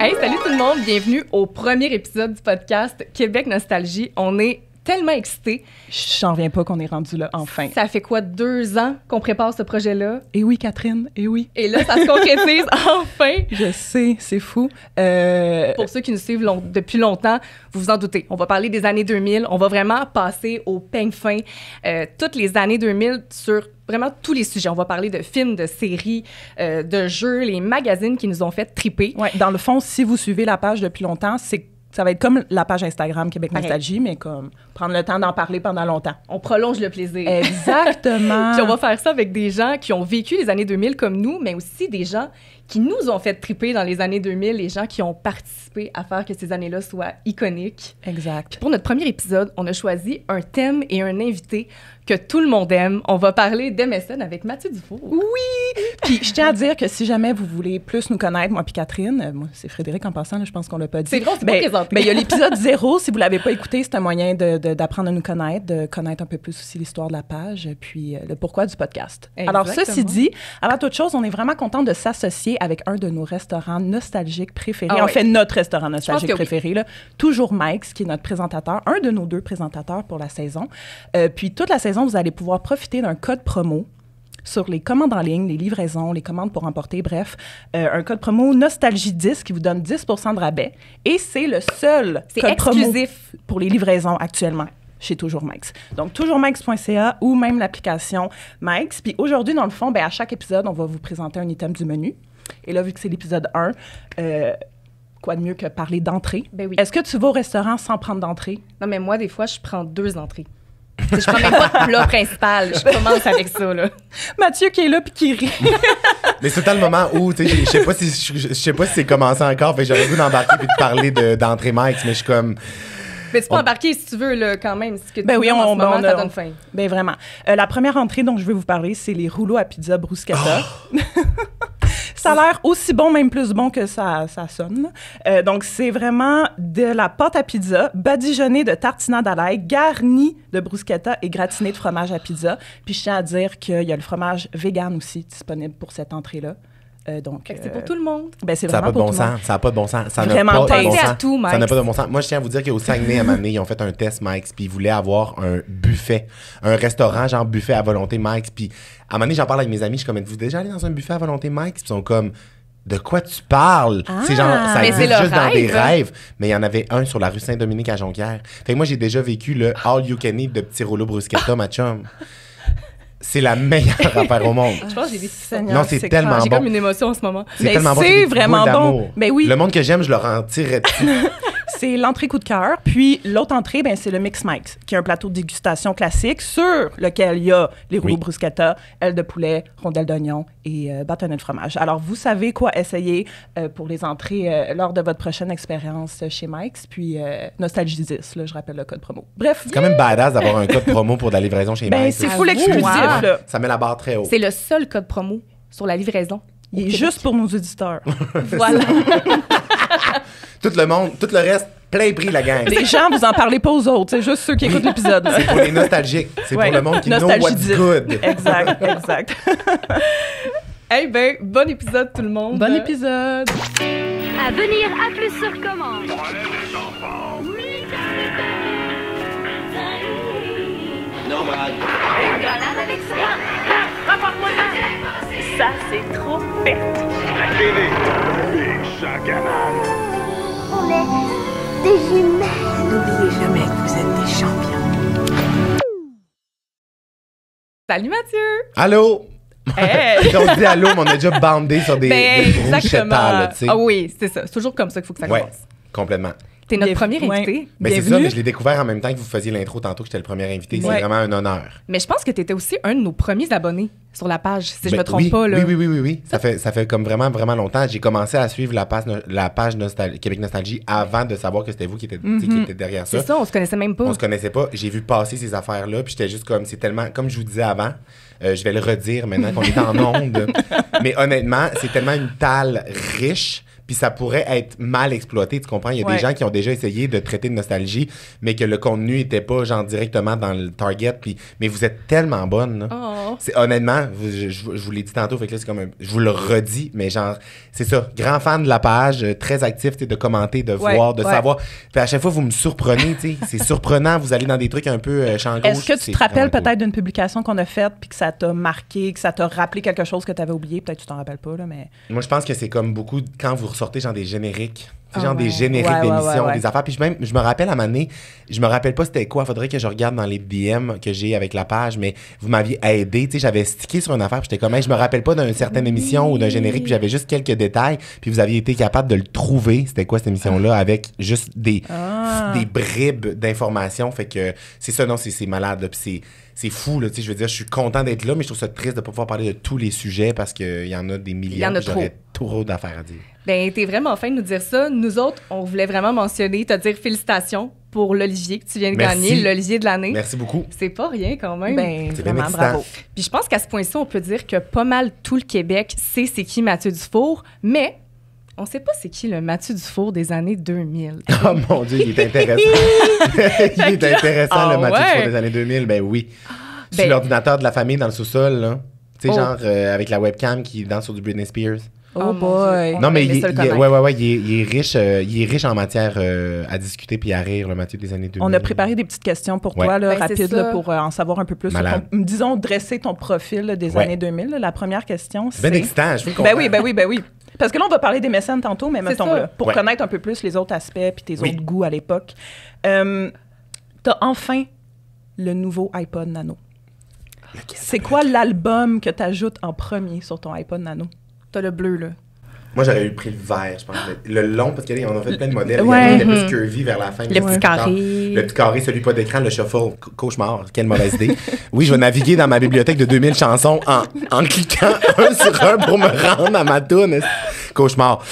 Hey, salut tout le monde, bienvenue au premier épisode du podcast Québec Nostalgie. On est tellement excités. J'en reviens pas qu'on est rendu là, enfin. Ça fait quoi, 2 ans qu'on prépare ce projet-là? Et oui, Catherine, et oui. Et là, ça se concrétise enfin! Je sais, c'est fou. Pour ceux qui nous suivent depuis longtemps, vous vous en doutez, on va parler des années 2000. On va vraiment passer au peigne fin toutes les années 2000 sur vraiment tous les sujets. On va parler de films, de séries, de jeux, les magazines qui nous ont fait triper. Ouais, dans le fond, si vous suivez la page depuis longtemps, ça va être comme la page Instagram Québec Pareil. Nostalgie, mais comme prendre le temps d'en parler pendant longtemps. On prolonge le plaisir. Exactement. Puis on va faire ça avec des gens qui ont vécu les années 2000 comme nous, mais aussi des gens qui nous ont fait triper dans les années 2000, les gens qui ont participé à faire que ces années-là soient iconiques. Exact. Pour notre premier épisode, on a choisi un thème et un invité que tout le monde aime. On va parler d'MSN avec Mathieu Dufour. Oui! Puis je tiens à dire que si jamais vous voulez plus nous connaître, moi puis Catherine, moi c'est Frédéric en passant, là, je pense qu'on l'a pas dit. C'est vrai, on s'est pas présenté. Ben, il y a l'épisode 0, si vous l'avez pas écouté, c'est un moyen d'apprendre à nous connaître, de connaître un peu plus aussi l'histoire de la page, puis le pourquoi du podcast. Exactement. Alors ceci dit, avant toute chose, on est vraiment content de s'associer avec un de nos restaurants nostalgiques préférés. Ah en oui. fait, notre restaurant nostalgique que oui. préféré, là, toujours Mike's, qui est notre présentateur, un de nos 2 présentateurs pour la saison. Puis toute la saison, vous allez pouvoir profiter d'un code promo sur les commandes en ligne, les livraisons, les commandes pour emporter, bref, un code promo Nostalgie10 qui vous donne 10% de rabais. Et c'est le seul C'est code exclusif. promo pour les livraisons actuellement chez Toujours Mike's. Donc, toujourmikes.ca ou même l'application Mike's. Puis aujourd'hui, dans le fond, à chaque épisode, on va vous présenter un item du menu. Et là, vu que c'est l'épisode 1, quoi de mieux que parler d'entrée? Ben oui. Est-ce que tu vas au restaurant sans prendre d'entrée? Non, mais moi, des fois, je prends 2 entrées. Je prends même pas de plat principal. Je commence avec ça, là. Mathieu qui est là puis qui rit. Mais c'est tout le moment où, tu sais, je sais pas si c'est commencé encore, fait que j'aurais le goût d'embarquer puis de parler d'entrée Mike, mais je suis comme... Mais tu peux embarquer si tu veux, là, quand même. Ce que tu Ben oui, donnes en ce moment, ça on- donne faim. Ben vraiment. La première entrée dont je vais vous parler, c'est les rouleaux à pizza bruschetta. Ça a l'air aussi bon, même plus bon que ça sonne. Donc, c'est vraiment de la pâte à pizza badigeonnée de tartinade à l'ail, garnie de bruschetta et gratinée de fromage à pizza. Puis, je tiens à dire qu'il y a le fromage vegan aussi disponible pour cette entrée-là. Donc, Fait que c'est pour tout le monde. ben, c'est Ça n'a vraiment pas de pour bon tout le monde. sens. Ça n'a pas de bon sens. Ça n'a Vraiment, pas de bon pensez à sens. tout, Mike. Ça n'a pas de bon sens. Moi, je tiens à vous dire qu'au Saguenay, à un moment donné, ils ont fait un test, Mike, puis ils voulaient avoir un buffet. Un restaurant, genre buffet à volonté, Mike. Puis à un moment donné, j'en parle avec mes amis. Je suis comme, êtes-vous déjà allé dans un buffet à volonté, Mike? Puis ils sont comme, de quoi tu parles? C'est genre, ça Mais existe c'est le juste dans des rêve. rêves. Mais il y en avait un sur la rue Saint-Dominique à Jonquière. Fait que moi, j'ai déjà vécu le all you can eat de petits rouleaux bruschetta, ma chum. C'est la meilleure affaire au monde. Je pense que j'ai des Seigneur, Non, c'est tellement J'ai bon. comme une émotion en ce moment. C'est Mais tellement bon. c'est des petites vraiment boules bon. d'amour. Ben oui. Le monde que j'aime, je leur en tirerais dessus. C'est l'entrée coup de cœur. Puis l'autre entrée, ben, c'est le Mix Mike's, qui est un plateau de dégustation classique sur lequel il y a les rouleaux Oui. bruschetta, ailes de poulet, rondelles d'oignon et bâtonnets de fromage. Alors, vous savez quoi essayer pour les entrées lors de votre prochaine expérience chez Mike's. Puis Nostalgie 10, là, je rappelle le code promo. Bref, C'est quand même badass d'avoir un code promo pour de la livraison chez ben, Mike. c'est là. full Avoue, exclusif. wow. Là. Ça met la barre très haut. C'est le seul code promo sur la livraison. Il est Québec. juste pour nos auditeurs. Voilà. Tout le monde, tout le reste, plein prix, la gang. Les gens, vous en parlez pas aux autres. C'est juste ceux qui écoutent l'épisode. là. C'est pour les nostalgiques. C'est Ouais. pour le monde qui know Nostalgie what's 10. good. Exact, exact. Eh ben, bon épisode tout le monde. Bon épisode. À venir à plus sur commande. Une grenade avec ça. Ça, c'est trop fait. On est des jumelles. N'oubliez jamais que vous êtes des champions. Salut Mathieu. Allô? Hey. Quand on dit allô, mais on a déjà bandé sur des bruschetta, exactement. là, tu sais. Ah oui, c'est ça. C'est toujours comme ça qu'il faut que ça Ouais, commence. complètement. T'es notre Bien- premier ouais. invité. Mais c'est ça, Bienvenue. mais je l'ai découvert en même temps que vous faisiez l'intro tantôt que j'étais le premier invité. C'est Ouais. vraiment un honneur. Mais je pense que t'étais aussi un de nos premiers abonnés sur la page, si je Ben me trompe oui, pas. Là. Oui. Ça fait comme vraiment, vraiment longtemps. J'ai commencé à suivre la page Québec Nostalgie avant de savoir que c'était vous qui était derrière ça. C'est ça, on se connaissait même pas. On se connaissait pas. J'ai vu passer ces affaires-là, puis j'étais juste comme, c'est tellement, comme je vous disais avant, je vais le redire maintenant qu'on est en onde. Mais honnêtement, c'est tellement une talle riche. puis ça pourrait être mal exploité, tu comprends? Il y a des gens qui ont déjà essayé de traiter de nostalgie, mais que le contenu était pas genre directement dans le target, puis mais vous êtes tellement bonne, là. Oh. C'est honnêtement, je vous l'ai dit tantôt, fait que là, c'est comme je vous le redis, mais genre, c'est ça, grand fan de la page, très actif, tu sais, de commenter, de voir, de savoir. Puis à chaque fois, vous me surprenez, tu sais, c'est surprenant, vous allez dans des trucs un peu champ gauche. Est-ce que tu te rappelles peut-être d'une publication qu'on a faite puis que ça t'a marqué, que ça t'a rappelé quelque chose que tu avais oublié? Peut-être que tu t'en rappelles pas, là, mais... Moi, je pense que c'est comme beaucoup quand vous ressortez genre des génériques. C'est genre des génériques d'émissions, des affaires. Puis je me rappelle à un moment donné, je me rappelle pas c'était quoi. Faudrait que je regarde dans les DM que j'ai avec la page, mais vous m'aviez aidé. Tu sais, j'avais stické sur une affaire, puis j'étais comme, hey, je me rappelle pas d'une certaine émission ou d'un générique, puis j'avais juste quelques détails, puis vous aviez été capable de le trouver. C'était quoi cette émission-là, avec juste des bribes d'informations. Fait que c'est ça, non, c'est malade, là, puis c'est fou, là, tu sais, je veux dire, je suis content d'être là, mais je trouve ça triste de pas pouvoir parler de tous les sujets parce qu'il y en a des millions, puis j'aurais trop d'affaires à dire. Ben, t'es vraiment fin de nous dire ça. Nous autres, on voulait vraiment mentionner, te dire félicitations pour l'Olivier que tu viens de gagner, l'Olivier de l'année. Merci beaucoup. C'est pas rien quand même. Ben, c'est vraiment bravo. Puis je pense qu'à ce point-ci, on peut dire que pas mal tout le Québec sait c'est qui Mathieu Dufour, mais on sait pas c'est qui le Mathieu Dufour des années 2000. Oh mon Dieu, il est intéressant. Il est intéressant, le Mathieu Dufour des années 2000. Ben oui. Sur l'ordinateur de la famille dans le sous-sol, là. Tu sais, genre avec la webcam qui danse sur du Britney Spears. Oh boy. Non, mais il est riche en matière à discuter puis à rire, le Mathieu des années 2000. On a préparé des petites questions pour toi, là, rapides, là, pour en savoir un peu plus. Disons, dresser ton profil là, des années 2000. Là. La première question, c'est... C'est bien excitant, je veux comprendre. Ben oui. Parce que là, on va parler des mécènes tantôt, mais mettons, là, pour connaître un peu plus les autres aspects puis tes autres goûts à l'époque. T'as enfin le nouveau iPod Nano. C'est quoi l'album que t'ajoutes en premier sur ton iPod Nano? T'as le bleu, là. Moi, j'aurais eu pris le vert, je pense. Le long, parce qu'on a fait plein de modèles. Il y avait plus curvy vers la fin. Le petit carré. Le petit carré, celui pas d'écran, le shuffle. Cauchemar. Quelle mauvaise idée. Oui, je vais naviguer dans ma bibliothèque de 2000 chansons en cliquant un sur un pour me rendre à ma toune. Cauchemar.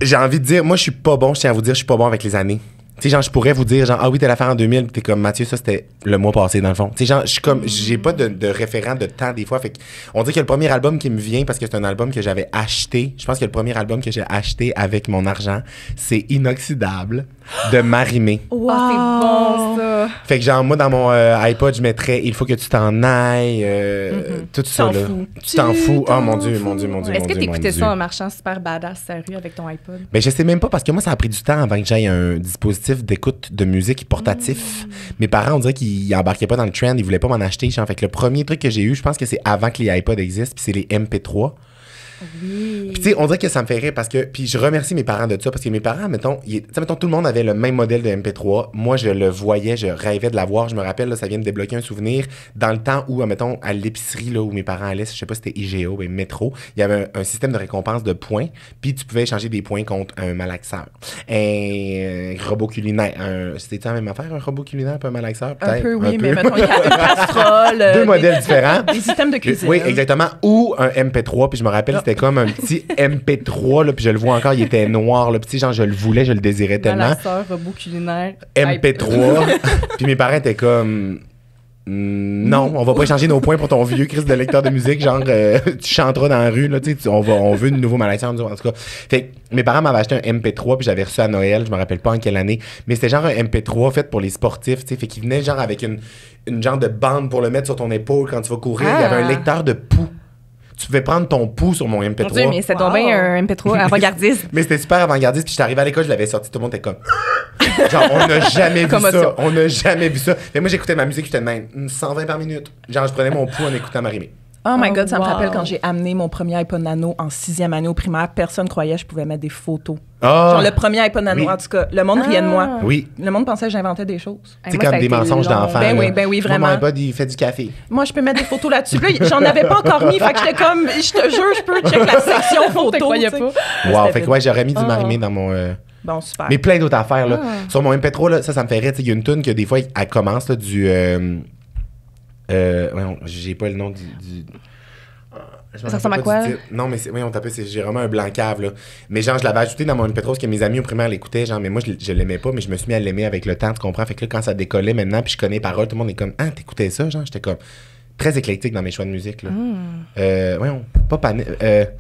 J'ai envie de dire, moi, je suis pas bon, je tiens à vous dire, je suis pas bon avec les années. Tu sais, genre, je pourrais vous dire, genre, ah oui, t'as l'affaire en 2000, puis t'es comme, Mathieu, ça, c'était le mois passé, dans le fond. Tu sais, genre, je suis comme, j'ai pas de référent de temps, des fois. Fait on dit que le premier album qui me vient, parce que c'est un album que j'avais acheté, je pense que le premier album que j'ai acheté avec mon argent, c'est Inoxydable de Marie-Mé. Wow, c'est bon, ça. Fait que, genre, moi, dans mon iPod, je mettrais, il faut que tu t'en ailles, tout ça, là. Tu t'en fous. Oh, mon Dieu. Est-ce que t'écoutais ça en marchant super badass sur la rue avec ton iPod? Ben, je sais même pas, parce que moi, ça a pris du temps avant que j'aille un dispositif d'écoute de musique portatif. Mes parents, on dirait qu'ils embarquaient pas dans le trend, ils voulaient pas m'en acheter. Genre. Fait que le premier truc que j'ai eu, je pense que c'est avant que les iPods existent, puis c'est les MP3. Oui. Puis tu sais, on dirait que ça me fait rire parce que... Puis je remercie mes parents de ça, parce que mes parents, mettons, tout le monde avait le même modèle de MP3. Moi, je le voyais, je rêvais de l'avoir. Je me rappelle, là, ça vient de débloquer un souvenir. Dans le temps où, mettons, à l'épicerie, là, où mes parents allaient, je sais pas si c'était IGA ou Métro, il y avait un système de récompense de points, puis tu pouvais échanger des points contre un malaxeur. Un robot culinaire. C'était la même affaire, un robot culinaire et un malaxeur? Peut-être. Un peu, oui, mais mettons, une casserole. Deux modèles différents. Des items de cuisine. Oui, exactement. Ou un MP3, puis je me rappelle, c'était comme un petit MP3, là, puis je le vois encore, il était noir, là, puis genre, je le voulais, je le désirais tellement. Malaxeur, robot culinaire. MP3. Puis mes parents étaient comme... non, on va pas échanger nos points pour ton vieux Christ de lecteur de musique, genre tu chanteras dans la rue, là, tu sais, on veut de nouveau malaxeur, en tout cas. Fait que mes parents m'avaient acheté un MP3, puis j'avais reçu à Noël, je me rappelle pas en quelle année, mais c'était genre un MP3 fait pour les sportifs, tu sais, fait qu'il venait genre avec une genre de bande pour le mettre sur ton épaule quand tu vas courir, il y avait un lecteur de pouls. Tu pouvais prendre ton pouls sur mon MP3. Mon Dieu, mais c'est donc bien un MP3 avant-gardiste. Mais c'était super avant-gardiste. Puis j'étais arrivé à l'école, je l'avais sorti, tout le monde était comme... Genre, on n'a jamais vu ça. On n'a jamais vu ça. Mais moi, j'écoutais ma musique, j'étais de même 120 par minute. Genre, je prenais mon pouls en écoutant Marie-Mé. Oh my God, ça me rappelle quand j'ai amené mon premier iPod Nano en 6e année au primaire. Personne croyait que je pouvais mettre des photos. Genre le premier iPod Nano, en tout cas. Le monde riait de moi. Oui. Le monde pensait que j'inventais des choses. C'est comme des mensonges d'enfants. Ben oui, vraiment. Mon iPod, il fait du café. Moi, je peux mettre des photos là-dessus. Là, j'en avais pas encore mis. Fait que j'étais comme, je te jure, je peux check la section photos. Tu croyais pas. Wow, fait que ouais, j'aurais mis du Marie-Mé dans mon... Bon, super. Mais plein d'autres affaires, là. Sur mon MP3, là, ça me fait rire. Il y a une tune que des fois, elle commence, là, du... j'ai pas le nom du... Ça ressemble à quoi? Non, mais j'ai vraiment un blanc cave, là. Mais genre, je l'avais ajouté dans mon MP3 parce que mes amis au primaire l'écoutaient, genre, mais moi, je l'aimais pas, mais je me suis mis à l'aimer avec le temps, tu comprends? Fait que là, quand ça décollait maintenant, puis je connais les paroles, tout le monde est comme, ah, t'écoutais ça, genre? J'étais comme, très éclectique dans mes choix de musique, là. Voyons, pas Panic...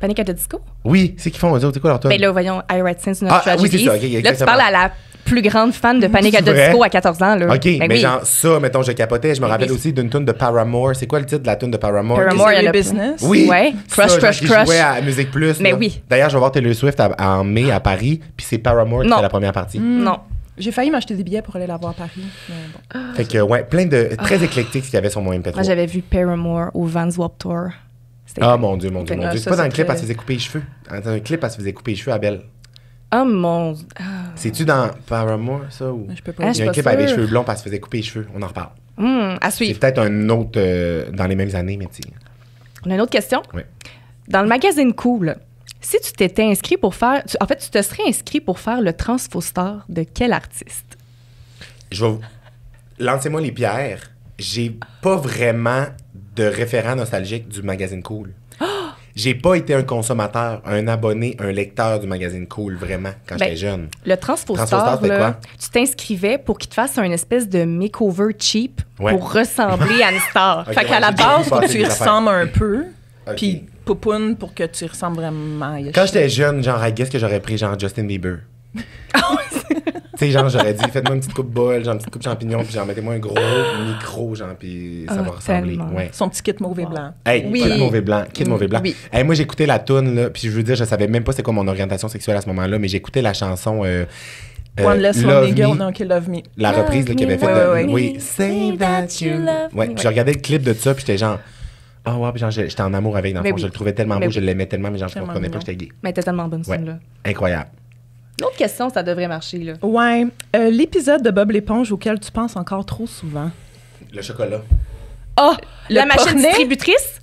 Panic at the Disco? Oui, c'est qu'ils font, eux autres, c'est quoi leur tune? Ben là, voyons, I Write Since Not Ah, Tragedy. oui, c'est ça, ok, Là, tu exactement. parles à la plus grande fan de Panic at the vrai? Disco à 14 ans, là. OK, Ben mais oui. genre ça, mettons, je capotais. Je me rappelle oui. aussi d'une tune de Paramore. C'est quoi le titre de la tune de Paramore? Paramore, il y en a plein. Business. Oui. Ouais. Ça, Crush, genre, Crush, qui Crush. jouait à Musique Plus. Mais là. oui. D'ailleurs, je vais voir Taylor Swift en mai à Paris, puis c'est Paramore qui Non. fait la première partie. Non. J'ai failli m'acheter des billets pour aller la voir à Paris. Mais bon. Fait que, ouais, plein de... Très éclectique ce qu'il y avait sur mon MP3. Moi, j'avais vu Paramore au Vans Warped Tour. C'était Ah, mon Dieu, mon Dieu, mon Ah, Dieu. ça, C'est pas dans le c'est clip, très- elle se faisait couper les cheveux. Dans un clip, elle se faisait couper les cheveux à Belle. Oh mon... Ah. C'est-tu dans Paramore, ça? Ou... Je peux pas. Ah, Il y a un pas clip avec des sûre. cheveux blonds, puis elle se faisait couper les cheveux. On en reparle. À C'est suivre. peut-être un autre dans les mêmes années, mais tu sais. On a une autre question. Oui. Dans le magazine Cool, si tu t'étais inscrit pour faire... En fait, tu te serais inscrit pour faire le Transfostar de quel artiste? Je vais vous... Lancez-moi les pierres. J'ai pas vraiment de référent nostalgique du magazine Cool. J'ai pas été un consommateur, un abonné, un lecteur du magazine Cool, vraiment, quand Ben, j'étais jeune. Le Transfostar, Transfostar, c'était là, quoi? tu t'inscrivais pour qu'il te fasse un espèce de makeover cheap Ouais. pour ressembler à une star. Ok, Fait qu'à la j'ai déjà base, vu faut que passer tu des y affaires. ressembles un peu. Ok. Puis poupoune pour que tu ressembles vraiment à Yoshi. Quand j'étais jeune, genre, I guess que j'aurais pris genre Justin Bieber. Tu sais, genre, j'aurais dit, faites-moi une petite coupe bol, genre une petite coupe champignon, puis genre, mettez-moi un gros micro, genre, puis ça Ah, va ressembler. tellement. Ouais. Son petit kit mauve et blanc. Hey, Oui. Kid Mauvais Blanc, Kid Mauvais Blanc. Oui. Hey, moi, j'écoutais la toune, là, puis je veux dire, je savais même pas c'est quoi mon orientation sexuelle à ce moment-là, mais j'écoutais la chanson One Less Love Lonely Girl, Me, non, qui Love Me. la reprise là, qu'il avait faite. Ouais, de- ouais, Oui, Say That You love Ouais, me. puis je regardais le clip de ça, puis j'étais genre, oh ouais, puis genre, j'étais en amour avec, dans le Mais fond, oui. je le trouvais tellement Mais beau, oui. je l'aimais tellement, mais genre, je Tellement comprenais pas mignon. que j'étais gay. Mais t'es tellement bonne, Ouais. là. Incroyable. L'autre question, ça devrait marcher, là. Ouais. L'épisode de Bob l'éponge auquel tu penses encore trop souvent. Le chocolat. Ah! la Le machine cornet? distributrice?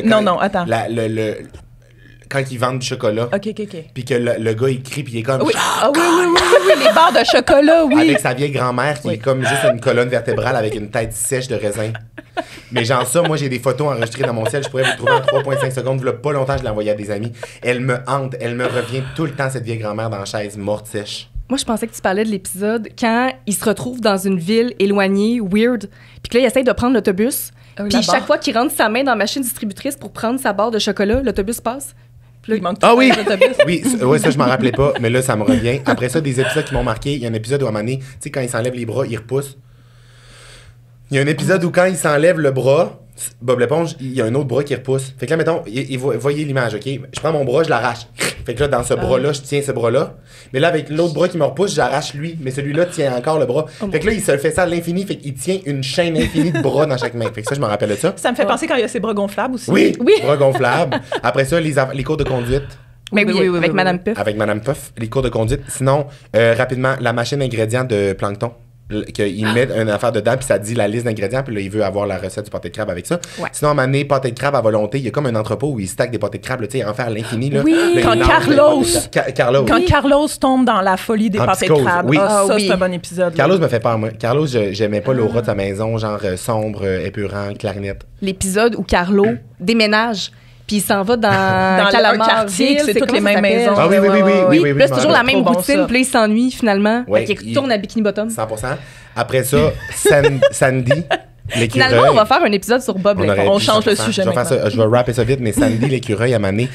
Non, attends. Quand ils vendent du chocolat, OK. puis que le gars, il crie, puis il est comme... Oui, oui, les barres de chocolat, oui. Avec sa vieille grand-mère qui est comme juste une colonne vertébrale avec une tête sèche de raisin. Mais genre ça, moi j'ai des photos enregistrées dans mon ciel, je pourrais vous trouver en 3,5 secondes. Voilà pas longtemps, je l'ai envoyé à des amis. Elle me hante, elle me revient tout le temps, cette vieille grand-mère dans la chaise, morte sèche. Moi, je pensais que tu parlais de l'épisode quand il se retrouve dans une ville éloignée, weird, puis que là, il essaye de prendre l'autobus. la Puis chaque barre. fois qu'il rentre sa main dans la machine distributrice pour prendre sa barre de chocolat, l'autobus passe. Puis là, Il manque Ah oui! l'autobus. Oui, ouais, ça je m'en rappelais pas, mais là ça me revient. Après ça, des épisodes qui m'ont marqué, il y a un épisode où à un moment donné, tu sais, quand il s'enlève les bras, il repousse. Il y a un épisode où quand il s'enlève le bras, Bob l'éponge, il y a un autre bras qui repousse. Fait que là, mettons, voyez l'image, OK? Je prends mon bras, je l'arrache. Fait que là, dans ce bras-là, je tiens ce bras-là. Mais là, avec l'autre bras qui me repousse, j'arrache lui. Mais celui-là tient encore le bras. Fait que là, il se le fait ça à l'infini. Fait qu'il tient une chaîne infinie de bras dans chaque main. Fait que ça, je me rappelle de ça. Ça me fait penser quand il y a ses bras gonflables aussi. Oui, Oui. bras gonflables. Après ça, les cours de conduite. Mais Oui, oui, oui, avec oui, Madame oui. Puff. Avec Madame Puff, les cours de conduite. Sinon, rapidement, la machine ingrédients de Plankton. Qu'il met une affaire dedans, puis ça dit la liste d'ingrédients, puis là, il veut avoir la recette du pâté de crabe avec ça. Ouais. Sinon, à un moment donné, pâté de crabe à volonté, il y a comme un entrepôt où il stack des pâtés de crabe, là, tu sais, en faire à l'infini. Là. Oui. Là, il Quand lance Carlos- des pâtés de crabe. Carlos. Quand Carlos tombe dans la folie des En pâtés de psychose, crabe. oui. Ah, ça, oui. c'est un bon épisode. là. Carlos me fait peur, moi. Carlos, j'aimais pas l'aura de sa maison, genre sombre, épurant, clarinette. L'épisode où Carlo déménage, puis il s'en va dans, Dans Calamar un quartier, que c'est toutes comment les ça mêmes s'appelle? maisons. Ah oui, oui, oui, oui, Oui, oui, puis oui, là, je c'est m'en toujours la rappelle. même Trop bon, routine, ça. puis là, il s'ennuie finalement. Ouais, Fait qu'il il- retourne à Bikini Bottom. 100%. Après ça, Sandy, l'écureuil. Finalement, on va faire un épisode sur Bob On l'éponge. aurait On dû change le 100%. sujet Je vais faire ça, je vais rapper ça vite, mais Sandy, l'écureuil, à un moment donné,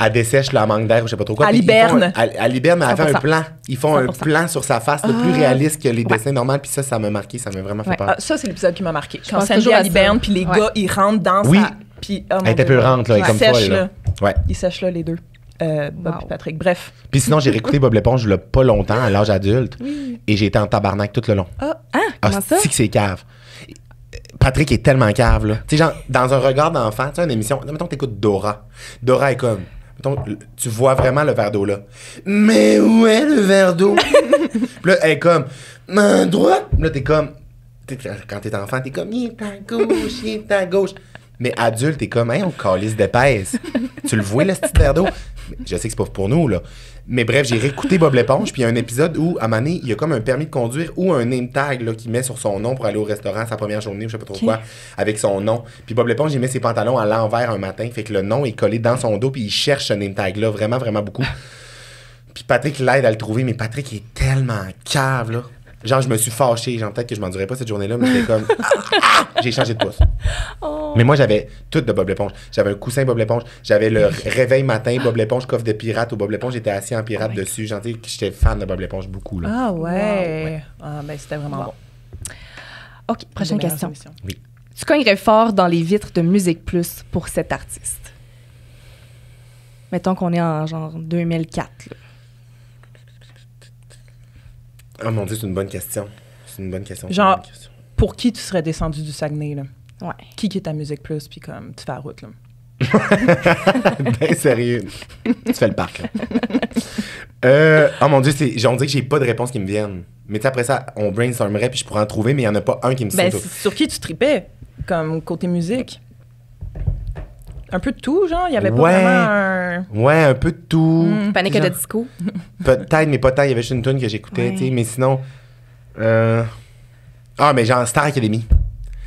elle dessèche le manque d'air ou je sais pas trop quoi. À Puis ils font l'hiberne. À l'hiberne, mais elle fait un 100%. plan. Ils font un 100%. plan sur sa face, le plus réaliste que les dessins normaux. Puis ça m'a marqué, ça m'a vraiment fait Ouais. peur. Ah, ça, c'est l'épisode qui m'a marqué. Quand pense Sandy toujours à à ça. l'hiberne, puis les Ouais. gars, ils rentrent dans Oui. sa... Puis, oh, mon Elle était Dieu. peurante, là, elle est Ils comme sèchent, folle, là. là. Ouais. Ils sèchent là, les deux. Bob Wow. et Patrick. Bref. Puis sinon, j'ai réécouté Bob l'éponge il y a pas longtemps, à l'âge adulte. Et j'ai été en tabarnak tout le long. Ah, comment ça? C'est que c'est cave. Patrick est tellement cave, là. Tu sais, genre, dans un regard d'enfant, tu sais, une émission, mettons, t'écoutes Dora. Dora est comme, mettons, tu vois vraiment le verre d'eau, là. Mais où est le verre d'eau? Puis là, elle est comme, main droite. Puis là, t'es comme, quand t'es enfant, t'es comme, il est à gauche, il est à gauche. Mais adulte, t'es comme, hey, on calisse d'épaisse. Tu le vois, le petit verre d'eau? Je sais que c'est pas pour nous, là. Mais bref, j'ai réécouté Bob l'éponge, puis il y a un épisode où, à un moment donné, il y a comme un permis de conduire ou un name tag là, qu'il met sur son nom pour aller au restaurant sa première journée, ou je sais pas trop quoi, avec son nom. Puis Bob l'éponge, il met ses pantalons à l'envers un matin, fait que le nom est collé dans son dos, puis il cherche ce name tag-là, vraiment, vraiment beaucoup. Puis Patrick l'aide à le trouver, mais Patrick est tellement cave, là. Genre, je me suis fâché, genre, peut-être que je m'endurais pas cette journée-là, mais c'était comme... J'ai changé de pouce. Oh. non! Mais moi, j'avais tout de Bob l'éponge. J'avais un coussin Bob l'éponge. J'avais le réveil matin Bob l'éponge, coffre de pirate au Bob l'éponge. J'étais assis en pirate dessus. J'étais fan de Bob l'éponge beaucoup. Là. Ah ouais. Ouais. Ah, ben c'était vraiment bon. OK, prochaine Une des meilleures question. émissions. Oui. Tu cognerais fort dans les vitres de Musique Plus pour cet artiste? Mettons qu'on est en genre 2004. Là. Oh mon Dieu, c'est une bonne question. C'est une bonne question. Genre- c'est une bonne question. Pour qui tu serais descendu du Saguenay, là? Ouais. Qui est à Musique Plus, puis comme, tu fais la route, là? Ben sérieux. Tu fais le parc. Là. Oh mon Dieu, on dirait que j'ai pas de réponse qui me viennent. Mais tu sais, après ça, on brainstormerait puis je pourrais en trouver, mais il y en a pas un qui me Ben, saute. sur qui tu tripais, comme côté musique? Un peu de tout, genre? Il y avait pas Ouais. vraiment un... Ouais, un peu de tout. Panique Genre, de disco. Peut-être, mais pas tant. Il y avait juste une tune que j'écoutais, Ouais. tu sais. Mais sinon... Ah, mais genre Star Academy.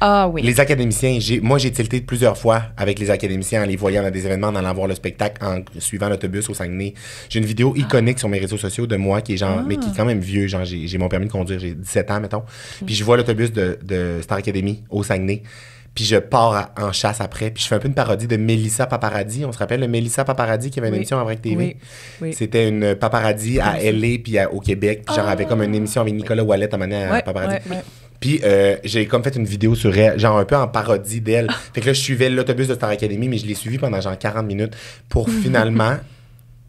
Ah oui. Les académiciens, moi, j'ai tilté plusieurs fois avec les académiciens en les voyant dans des événements, en allant voir le spectacle, en suivant l'autobus au Saguenay. J'ai une vidéo iconique sur mes réseaux sociaux de moi qui est genre, mais qui est quand même vieux. Genre, j'ai mon permis de conduire, j'ai 17 ans, mettons. Puis je vois l'autobus de Star Academy au Saguenay. Puis je pars en chasse après. Puis je fais un peu une parodie de Mélissa Paparazzi. On se rappelle de Mélissa Paparazzi qui avait une Oui. émission à Vrac TV? Oui, oui. C'était une paparazzi à L.A. puis au Québec. Puis genre, avait comme une émission avec Nicolas Ouellet à mener à Ouais, Paparazzi. ouais. Puis j'ai comme fait une vidéo sur elle, genre un peu en parodie d'elle. Fait que là, je suivais l'autobus de Star Academy, mais je l'ai suivi pendant genre 40 minutes pour finalement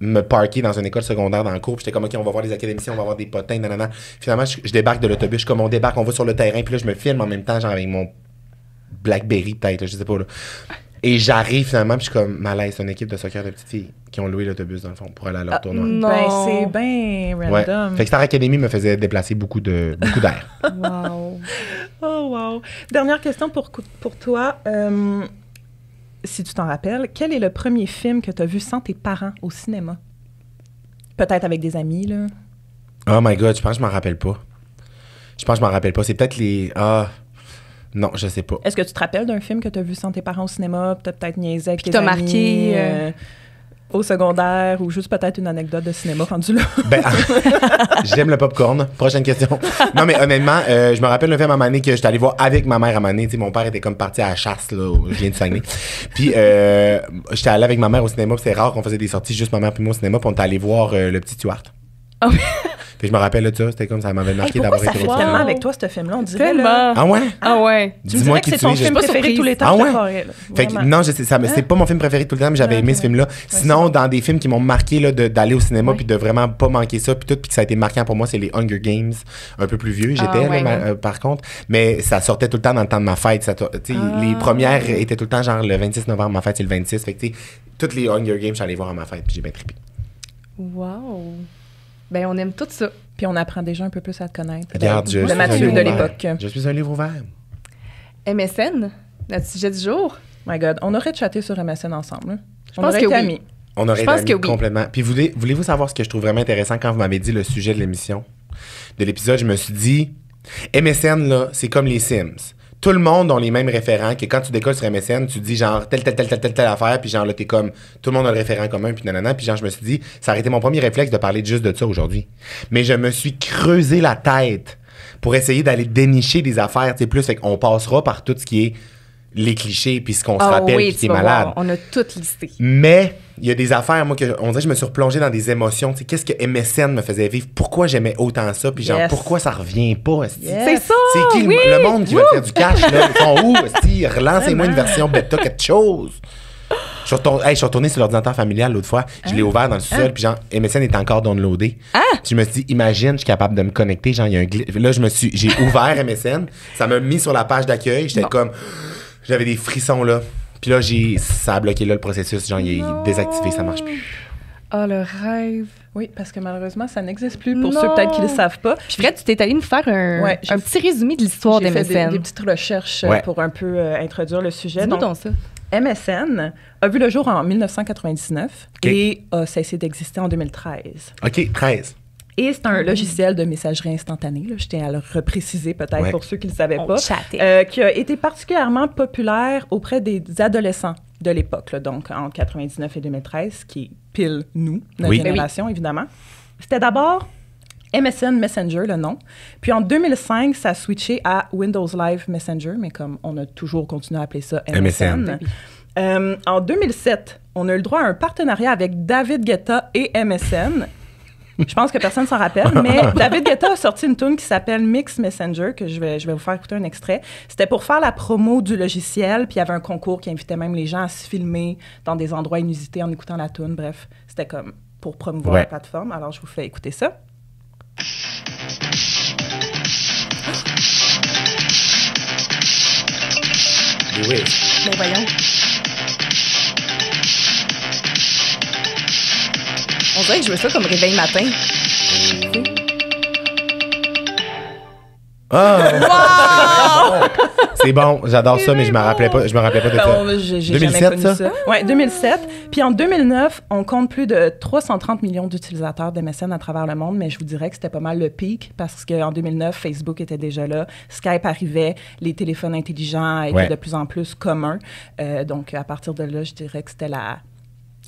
me parker dans une école secondaire dans le cours. Puis j'étais comme, OK, on va voir les académiciens, on va voir des potins, nanana. Finalement, je débarque de l'autobus, je suis comme, on débarque, on va sur le terrain. Puis là, je me filme en même temps, genre avec mon Blackberry peut-être, là, je sais pas. Là. Et j'arrive finalement, puis je suis comme, malaise, c'est une équipe de soccer de petites filles qui ont loué l'autobus dans le fond pour aller à leur tournoi. non. Ben, c'est bien Ouais. random. Fait que Star Academy me faisait déplacer beaucoup d'air. Wow. Oh, wow. Dernière question pour toi. Si tu t'en rappelles, quel est le premier film que tu as vu sans tes parents au cinéma? Peut-être avec des amis, là. Oh my God, je pense que je m'en rappelle pas. C'est peut-être les... Ah... Non, je sais pas. Est-ce que tu te rappelles d'un film que tu as vu sans tes parents au cinéma? Peut-être niaiser avec Puis tes t'as amis, marqué, au secondaire, ou juste peut-être une anecdote de cinéma rendu là? Ben, j'aime le popcorn. Prochaine question. Non, mais honnêtement, je me rappelle le film à Mané que j'étais allé voir avec ma mère à Mané. Tu sais, mon père était comme parti à la chasse, là. Je viens du Saguenay. Puis, j'étais allé avec ma mère au cinéma. Puis c'est rare qu'on faisait des sorties juste ma mère puis moi au cinéma. Puis on était allé voir Le Petit Stuart. Ah oui. Puis je me rappelle de ça. C'était comme ça m'avait marqué Pourquoi d'avoir ça été fait voir. tellement avec toi, ce film-là? On dirait, là... Tellement. Ah ouais? Ah ouais. Tu me Dis-moi dirais que qui c'est tu ton es. film pas préféré surprise. tous les temps. Ah je te ouais? croirais, là. Fait que, Vraiment. non, je sais, c'est pas mon film préféré tout le temps, mais j'avais aimé ce film-là. Sinon, dans des films qui m'ont marqué là, d'aller au cinéma Ouais. puis de vraiment pas manquer ça, puis que ça a été marquant pour moi, c'est les Hunger Games, un peu plus vieux. J'étais, ouais, là, ouais. par contre, mais ça sortait tout le temps dans le temps de ma fête. Les premières étaient tout le temps genre le 26 novembre, ma fête c'est le 26. Fait que, tu sais, toutes les Hunger Games, j'allais voir à ma fête, puis j'ai bien trippé. Wow. Ben, on aime tout ça. Puis on apprend déjà un peu plus à te connaître. Regarde, je Le suis un Mathieu livre de ouvert. l'époque. Je suis un livre ouvert. MSN, notre sujet du jour. My God, on aurait chatté sur MSN ensemble. Hein? Je On pense aurait que été oui. amis. On aurait Je été pense amis que oui. complètement. Puis voulez-vous savoir ce que je trouve vraiment intéressant quand vous m'avez dit le sujet de l'émission, de l'épisode? Je me suis dit, MSN, là, c'est comme les Sims. Tout le monde a les mêmes référents que quand tu décolles sur MSN, tu dis genre telle affaire, puis genre là, t'es comme, tout le monde a le référent commun, puis nanana. Puis genre, je me suis dit, ça aurait été mon premier réflexe de parler juste de ça aujourd'hui. Mais je me suis creusé la tête pour essayer d'aller dénicher des affaires, tu sais, plus. Fait qu'on passera par tout ce qui est les clichés, puis ce qu'on se rappelle, puis qui est malade. On a tout listé. Mais il y a des affaires, moi, on dirait que je me suis replongé dans des émotions. Tu sais, qu'est-ce que MSN me faisait vivre? Pourquoi j'aimais autant ça? Puis genre, Yes. pourquoi ça revient pas? esti? Yes. C'est ça! C'est qui oui! le monde qui veut faire du cash, là? Ils sont où? esti? Relancez-moi une version bêta, quelque chose. Je suis retourné sur l'ordinateur familial l'autre fois. Je l'ai ouvert dans le sous-sol, puis genre, MSN est encore downloadé. Je me suis dit, imagine, je suis capable de me connecter. Genre, il y a un glitch. Là, j'ai ouvert MSN. Ça m'a mis sur la page d'accueil. J'étais comme... J'avais des frissons, là. Puis là, ça a bloqué là le processus. Genre, il est désactivé, ça marche plus. Oh, le rêve. Oui, parce que malheureusement, ça n'existe plus pour Non. ceux peut-être qui ne le savent pas. Puis Fred, tu t'es allé nous faire Ouais, un petit résumé de l'histoire J'ai fait d'MSN. des petites recherches Ouais. pour un peu introduire le sujet. Dis-nous Donc, donc ça. MSN a vu le jour en 1999 OK. et a cessé d'exister en 2013. OK, 13. Et c'est un logiciel de messagerie instantanée, là, je tiens à le repréciser peut-être Ouais. pour ceux qui ne le savaient On pas, chattait. qui a été particulièrement populaire auprès des adolescents de l'époque, là, donc entre 99 et 2013, qui est pile nous, notre Oui. génération évidemment. C'était d'abord MSN Messenger, le nom. Puis en 2005, ça a switché à Windows Live Messenger, mais comme on a toujours continué à appeler ça MSN. En 2007, on a eu le droit à un partenariat avec David Guetta et MSN. Je pense que personne s'en rappelle, mais David Guetta a sorti une tune qui s'appelle Mix Messenger, que je vais vous faire écouter un extrait. C'était pour faire la promo du logiciel, puis il y avait un concours qui invitait même les gens à se filmer dans des endroits inusités en écoutant la tune. Bref, c'était comme pour promouvoir la plateforme. Alors, je vous fais écouter ça. Oui. Mais voyons. On dirait que je veux ça comme réveil matin. Ah! C'est bon, j'adore ça, mais je me rappelais pas de ça. J'ai 2007, jamais connu ça? ça. Oui, 2007. Puis en 2009, on compte plus de 330 millions d'utilisateurs d'MSN à travers le monde, mais je vous dirais que c'était pas mal le pic parce qu'en 2009, Facebook était déjà là, Skype arrivait, les téléphones intelligents étaient de plus en plus communs. Donc, à partir de là, je dirais que c'était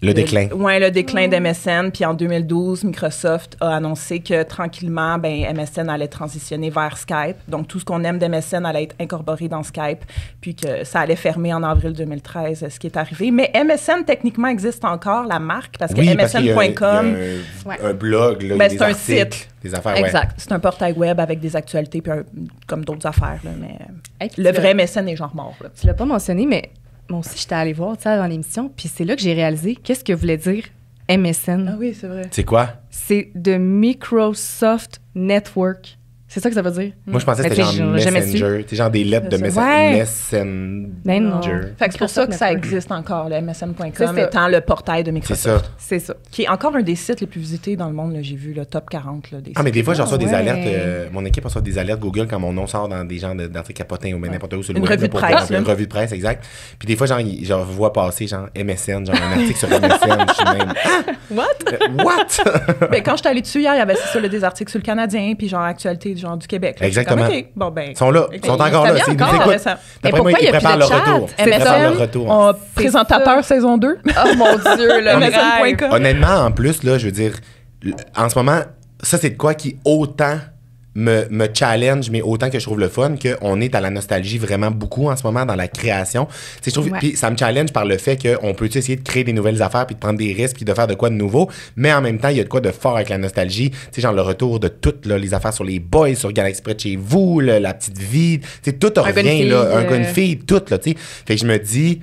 le déclin. Oui, le déclin d'MSN. Puis en 2012, Microsoft a annoncé que tranquillement, MSN allait transitionner vers Skype. Donc, tout ce qu'on aime d'MSN allait être incorporé dans Skype. Puis que ça allait fermer en avril 2013, ce qui est arrivé. Mais MSN, techniquement, existe encore, la marque, parce que MSN.com... Il y a un blog, là, c'est un site. Des affaires, exact. C'est un portail web avec des actualités, puis comme d'autres affaires. Là, mais le vrai MSN est genre mort. Là. Tu l'as pas mentionné, mais... Moi aussi, j'étais allée voir, tu sais, avant l'émission, puis c'est là que j'ai réalisé qu'est-ce que voulait dire MSN. Ah oui, c'est vrai. C'est quoi? C'est de Microsoft Network. C'est ça que ça veut dire. Moi, je pensais que c'était genre Messenger. C'est genre des lettres de Messenger. Fait que c'est pour ça que ça existe encore, le MSN.com étant le portail de Microsoft. C'est ça. Qui est encore un des sites les plus visités dans le monde. Là, j'ai vu le top 40 là, des sites. Ah, mais des fois, je reçois des alertes. Mon équipe reçoit des alertes Google quand mon nom sort dans des genres d'articles capotins ou n'importe où sur le web. Une revue de presse. Une revue de presse, exact. Puis des fois, genre, je vois passer genre MSN, genre un article sur MSN. Je suis même... What? Ben, quand je suis allée dessus hier, il y avait des articles sur le Canadien, puis genre actualité genre du Québec. Là. Exactement. Comme, bon, ils sont là. Ils sont encore là. Ils nous écoutent. D'après moi, ils préparent le retour. Présentateur saison 2. Oh mon Dieu, le MSN.com. Honnêtement, en plus, là, je veux dire, en ce moment, ça, c'est de quoi qui autant me challenge, mais autant que je trouve le fun, qu'on est à la nostalgie vraiment beaucoup en ce moment dans la création. Je trouve, puis ça me challenge par le fait qu'on peut essayer de créer des nouvelles affaires, puis de prendre des risques, puis de faire de quoi de nouveau, mais en même temps, il y a de quoi de fort avec la nostalgie. Tu sais, genre le retour de toutes là, les affaires sur les boys, sur Galaxy Près de chez vous, là, la petite vie, tu sais, tout revient, là, un gars, une fille, tout, là, tu sais. Fait que je me dis...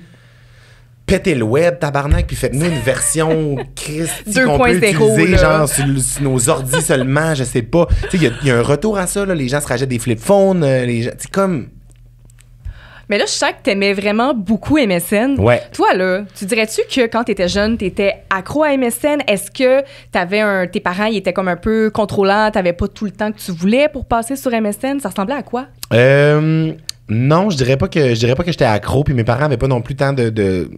Pétez le web, tabarnak, puis faites-nous une version qu'on peut utiliser, là. Genre sur nos ordis seulement, je sais pas. Tu sais, il y a un retour à ça, là. Les gens se rachètent des flip phones, c'est comme... Mais là, je sens que t'aimais vraiment beaucoup MSN. Ouais. Toi, là, tu dirais-tu que quand t'étais jeune, t'étais accro à MSN? Est-ce que tes parents, ils étaient comme un peu contrôlants, t'avais pas tout le temps que tu voulais pour passer sur MSN? Ça ressemblait à quoi? Non, je dirais pas que j'étais accro, puis mes parents avaient pas non plus tant de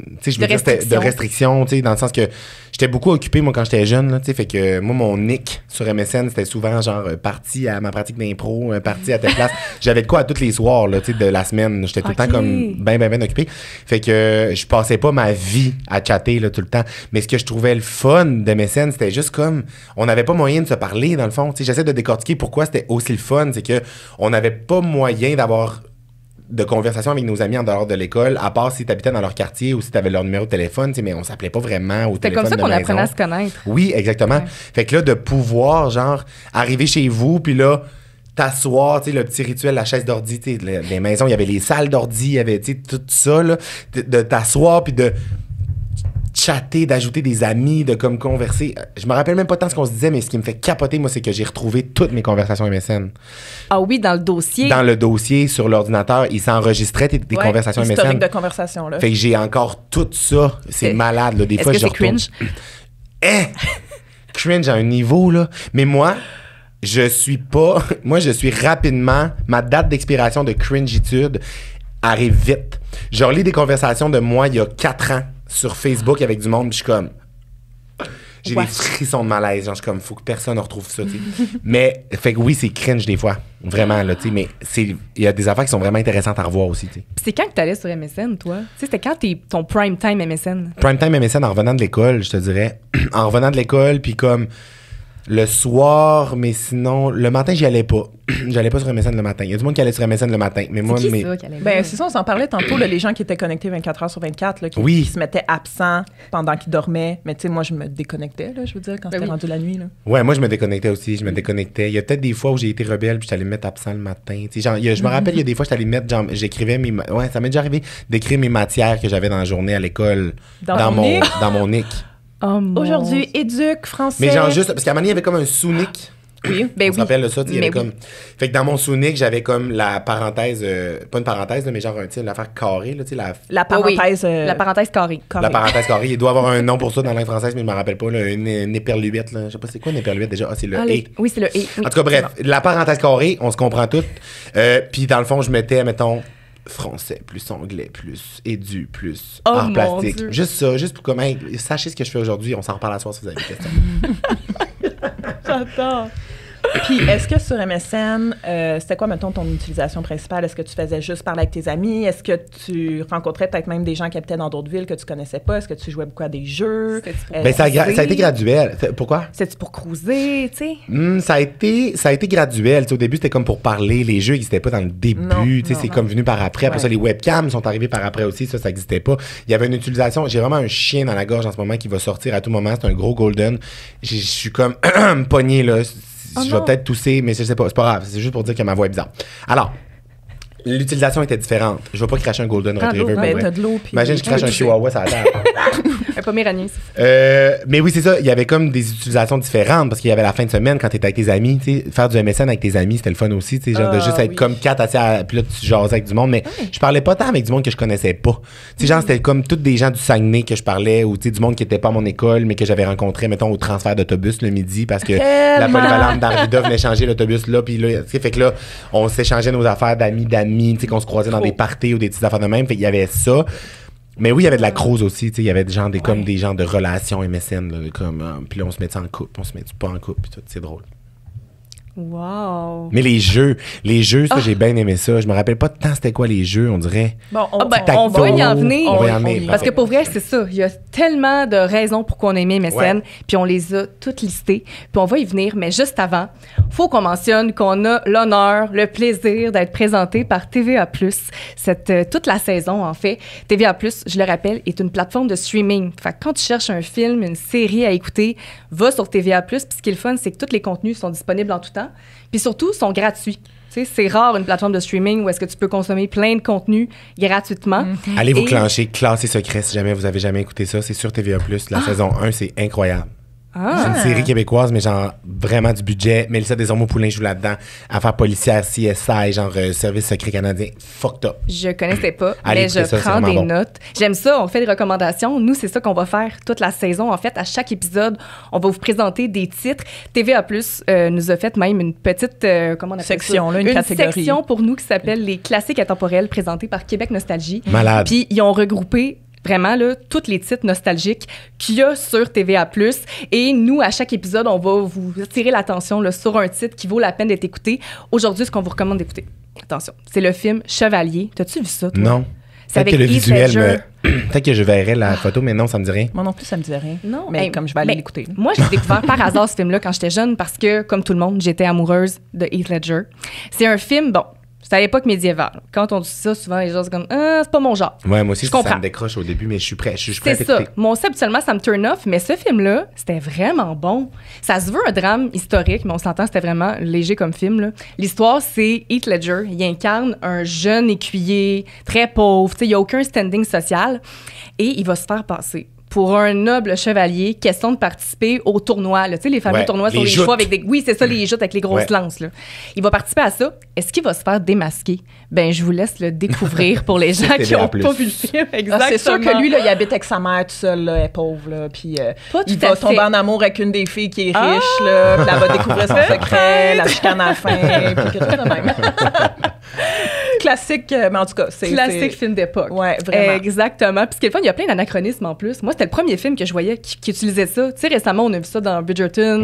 restrictions, tu sais, dans le sens que j'étais beaucoup occupé moi quand j'étais jeune, là, tu sais, fait que moi mon nick sur MSN c'était souvent genre parti à ma pratique d'impro, parti à telle place. J'avais de quoi à tous les soirs là, tu sais, de la semaine, j'étais tout le temps comme ben occupé. Fait que je passais pas ma vie à chatter là tout le temps, mais ce que je trouvais le fun de MSN, c'était juste comme on n'avait pas moyen de se parler dans le fond, tu sais, j'essaie de décortiquer pourquoi c'était aussi le fun, c'est que on n'avait pas moyen d'avoir de conversation avec nos amis en dehors de l'école, à part si tu habitais dans leur quartier ou si tu avais leur numéro de téléphone, mais on s'appelait pas vraiment au téléphone de maison. C'était comme ça qu'on apprenait à se connaître. Oui, exactement. Ouais. Fait que là, de pouvoir, genre, arriver chez vous, puis là, t'asseoir, tu sais, le petit rituel, la chaise d'ordi, tu sais, les maisons, il y avait les salles d'ordi, il y avait, tu sais, tout ça, là, de t'asseoir, puis de chatter, d'ajouter des amis, de comme converser. Je me rappelle même pas tant ce qu'on se disait, mais ce qui me fait capoter, moi, c'est que j'ai retrouvé toutes mes conversations MSN. Ah oui, dans le dossier? Dans le dossier, sur l'ordinateur, il s'enregistrait des conversations MSN. Historique de conversation, là. Fait que j'ai encore tout ça. C'est malade, là. Des fois, je retourne... Est-ce que c'est cringe? Cringe à un niveau, là. Mais moi, je suis rapidement... Ma date d'expiration de cringitude arrive vite. Je relis des conversations de moi il y a 4 ans sur Facebook avec du monde, puis je suis comme... J'ai des frissons de malaise. Genre, je suis comme, faut que personne ne retrouve ça, tu sais. Mais, fait que oui, c'est cringe des fois. Vraiment, là, tu sais. Mais il y a des affaires qui sont vraiment intéressantes à revoir aussi, tu sais. C'est quand que t'allais sur MSN, toi? Tu sais, c'était quand ton prime time MSN? Prime time MSN en revenant de l'école, je te dirais. En revenant de l'école, puis comme... Le soir, mais sinon, le matin, j'y allais pas. J'allais pas sur MSN le matin. Il y a du monde qui allait sur MSN le matin. Mais moi, C'est qui ça qui allait Ben, c'est ça, on s'en parlait tantôt, là, les gens qui étaient connectés 24 heures sur 24, là, qui se mettaient absents pendant qu'ils dormaient. Mais tu sais, moi, je me déconnectais, là, je veux dire, quand c'était rendu la nuit. Là. Ouais, moi, je me déconnectais aussi. Je me déconnectais. Il y a peut-être des fois où j'ai été rebelle puis j'allais me mettre absent le matin. Tu sais, genre, je me rappelle, il y a des fois, j'allais mettre, genre, j'écrivais mes... Ouais, ça m'est déjà arrivé d'écrire mes matières que j'avais dans la journée à l'école. Dans mon nick. Oh, aujourd'hui, éduc, français. Mais genre juste, parce qu'à un moment donné, il y avait comme un sous-nick. Oui, ben on se rappelle de ça, il y avait oui. comme... Fait que dans mon sous-nick, j'avais comme la parenthèse, pas une parenthèse, là, mais genre, tu sais, l'affaire carrée, là, tu sais, la parenthèse... La parenthèse carrée. La parenthèse carrée, il doit avoir un nom pour ça dans la langue française, mais je me rappelle pas, là, une éperluette, là. Je sais pas c'est quoi une éperluette déjà. Ah, c'est le « et ». Oui, c'est le « et ». En tout cas, bref, la parenthèse carrée, on se comprend toutes. Puis dans le fond, je mettais, mettons... français, plus anglais, plus édu, plus art plastique. Dieu. Juste ça, juste pour comme, hey, sachez ce que je fais aujourd'hui, on s'en reparle à soir si vous avez des questions. J'adore. Puis, est-ce que sur MSN, c'était quoi, mettons, ton utilisation principale? Est-ce que tu faisais juste parler avec tes amis? Est-ce que tu rencontrais peut-être même des gens qui habitaient dans d'autres villes que tu connaissais pas? Est-ce que tu jouais beaucoup à des jeux? Ben, ça a été graduel. Pourquoi? C'est-tu pour cruiser, tu sais? Ça a été graduel. Tu sais, au début, c'était comme pour parler. Les jeux n'existaient pas dans le début. Tu sais, c'est comme venu par après. Après ça, les webcams sont arrivés par après aussi. Ça n'existait pas. Il y avait une utilisation. J'ai vraiment un chien dans la gorge en ce moment qui va sortir à tout moment. C'est un gros golden. Je suis comme pogné, là. Je vais peut-être tousser, mais je sais pas, c'est pas grave. C'est juste pour dire que ma voix est bizarre. Alors, l'utilisation était différente. Je vais pas cracher un Golden Retriever. Ben, t'as de l'eau. Imagine, je crache un Chihuahua, ça attend. Un Poméranie. Mais oui, c'est ça. Il y avait comme des utilisations différentes parce qu'il y avait la fin de semaine quand t'étais avec tes amis. T'sais, faire du MSN avec tes amis, c'était le fun aussi. Genre de juste être comme 4 assis puis là, tu jasais avec du monde. Mais je parlais pas tant avec du monde que je connaissais pas. Genre, c'était comme tous des gens du Saguenay que je parlais ou du monde qui était pas à mon école, mais que j'avais rencontré, mettons, au transfert d'autobus le midi parce que la polyvalente d'Arvida venait changer l'autobus là. Puis là, fait que là, on s'échangeait nos affaires d'amis, qu'on se croisait dans des parties ou des petites affaires de même. Fait qu'il y avait ça. Mais oui, il y avait de la crouse aussi, tu sais, il y avait comme des gens de relations MSN, là, comme, puis là, on se mettait en couple, on se mettait pas en couple, puis tout, c'est drôle. Wow. Mais les jeux, ça, j'ai bien aimé ça. Je me rappelle pas tant c'était quoi les jeux, on dirait. Bon, on va y en venir. On va y en venir. Parce que pour vrai, c'est ça. Il y a tellement de raisons pour qu'on aimait MSN, puis on les a toutes listées. Puis on va y venir, mais juste avant, faut qu'on mentionne qu'on a l'honneur, le plaisir d'être présenté par TVA+. Toute la saison, en fait. TVA+, je le rappelle, est une plateforme de streaming. Fait que quand tu cherches un film, une série à écouter, va sur TVA+. Puis ce qui est le fun, c'est que tous les contenus sont disponibles en tout temps. Puis surtout, sont gratuits. Tu sais, c'est rare une plateforme de streaming où est-ce que tu peux consommer plein de contenus gratuitement. Allez vous clencher Classé secret si jamais vous avez jamais écouté ça. C'est sur TVA+. La saison 1, c'est incroyable. C'est une série québécoise, mais genre vraiment du budget. Mélissa Desormeaux-Poulain joue là-dedans. Affaires policières, CSI, genre Service secret canadien. Fucked up. Je connaissais pas, Allez, mais je prends des notes. J'aime ça, on fait des recommandations. Nous, c'est ça qu'on va faire toute la saison. En fait, à chaque épisode, on va vous présenter des titres. TVA+, nous a fait même une petite, comment on appelle section, ça? Là, une catégorie. Section pour nous qui s'appelle les classiques intemporels présentés par Québec Nostalgie. Malade. Puis ils ont regroupé vraiment là, tous les titres nostalgiques qu'il y a sur TVA+. Et nous, à chaque épisode, on va vous attirer l'attention là, sur un titre qui vaut la peine d'être écouté. Aujourd'hui, ce qu'on vous recommande d'écouter, attention, c'est le film Chevalier. T'as-tu vu ça, toi? Non. C'est avec que le Heath visuel Ledger. Peut-être que je verrais la photo, mais non, ça me dit rien. Moi non plus, ça me disait rien. Non, mais comme je vais aller l'écouter. Moi, j'ai découvert par hasard ce film-là quand j'étais jeune parce que, comme tout le monde, j'étais amoureuse de Heath Ledger. C'est un film, bon, c'est à l'époque médiévale. Quand on dit ça, souvent, les gens sont comme « Ah, c'est pas mon genre ». Ouais, moi aussi, je comprends. Ça me décroche au début, mais je suis prêt. Je suis prêt à C'est t'écouter. ça. Moi aussi, habituellement, ça me turn off, mais ce film-là, c'était vraiment bon. Ça se veut un drame historique, mais on s'entend, c'était vraiment léger comme film, là. L'histoire, c'est Heath Ledger. Il incarne un jeune écuyer, très pauvre. Il n'y a aucun standing social. Et il va se faire passer pour un noble chevalier, question de participer au tournoi. Tu sais, les fameux tournois sur les chevaux avec des... Oui, c'est ça, les joutes avec les grosses lances. Là. Il va participer à ça. Est-ce qu'il va se faire démasquer? Ben, je vous laisse le découvre pour les gens qui n'ont pas vu le film. Exactement. C'est sûr que lui, là, il habite avec sa mère tout seul, là, elle est pauvre. Là, puis il va tomber en amour avec une des filles qui est riche. Là, puis elle va découvrir son secret, la chicane à la fin, puis quelque chose de même. classique, mais en tout cas, c'est... Classique film d'époque. Ouais, vraiment. Exactement. Puis ce qui est le fun, il y a plein d'anachronismes en plus. Moi, c'était le premier film que je voyais qui utilisait ça. Tu sais, récemment, on a vu ça dans Bridgerton,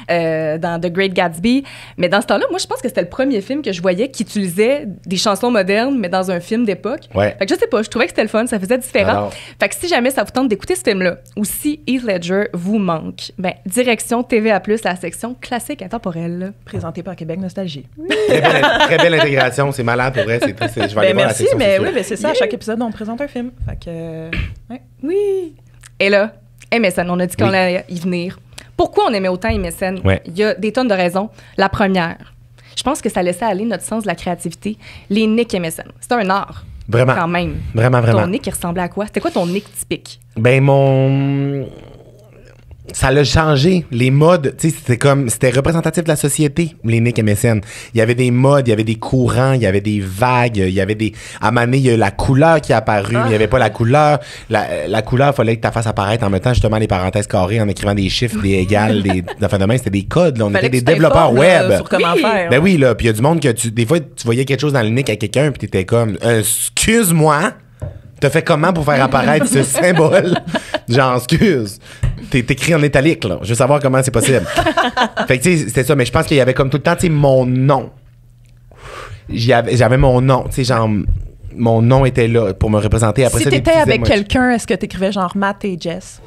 dans The Great Gatsby. Mais dans ce temps-là, moi, je pense que c'était le premier film que je voyais qui utilisait des chansons modernes, mais dans un film d'époque. Ouais. Fait que je sais pas, je trouvais que c'était le fun, ça faisait différent. Alors. Fait que si jamais ça vous tente d'écouter ce film-là, ou si Heath Ledger vous manque, ben, direction TVA+, la section classique intemporelle. Présenté par Québec Nostalgie. Très belle intégration, c'est malade pour vrai. Je vais aller voir la Merci, section, mais c'est sûr. oui, ben c'est ça. À chaque épisode, on présente un film. Fait que... ouais. Oui. Et là, MSN, on a dit qu'on Oui. allait y venir. Pourquoi on aimait autant MSN? Ouais. Il y a des tonnes de raisons. La première, je pense que ça laissait aller notre sens de la créativité. Les nicks MSN. C'était un art. Vraiment. Quand même. Vraiment. Ton nick, il ressemblait à quoi? C'était quoi ton nick typique? Ben, ça l'a changé. Les modes, tu sais, c'était représentatif de la société, les nicks MSN. Il y avait des modes, il y avait des courants, il y avait des vagues, il y avait des... À un moment donné, il y a la couleur qui est apparue, mais il n'y avait pas la couleur. La couleur, il fallait que ta fasse apparaître en mettant justement les parenthèses carrées, en écrivant des chiffres, des égales, enfin de même, c'était des codes, là. On Fallait était que des tu développeurs t'informes, web. sur comment faire. Ben oui, là, puis il y a du monde que des fois, tu voyais quelque chose dans le nick à quelqu'un, puis t'étais comme, excuse-moi, t'as fait comment pour faire apparaître ce symbole? Genre, excuse. T'es écrit en italique, là. Je veux savoir comment c'est possible. Fait que, tu sais, c'était ça. Mais je pense qu'il y avait comme tout le temps, tu sais, mon nom. J'avais mon nom. Tu sais, genre, mon nom était là pour me représenter. Après Si ça, des t'étais petits avec emojis. quelqu'un, est-ce que t'écrivais genre Matt et Jess?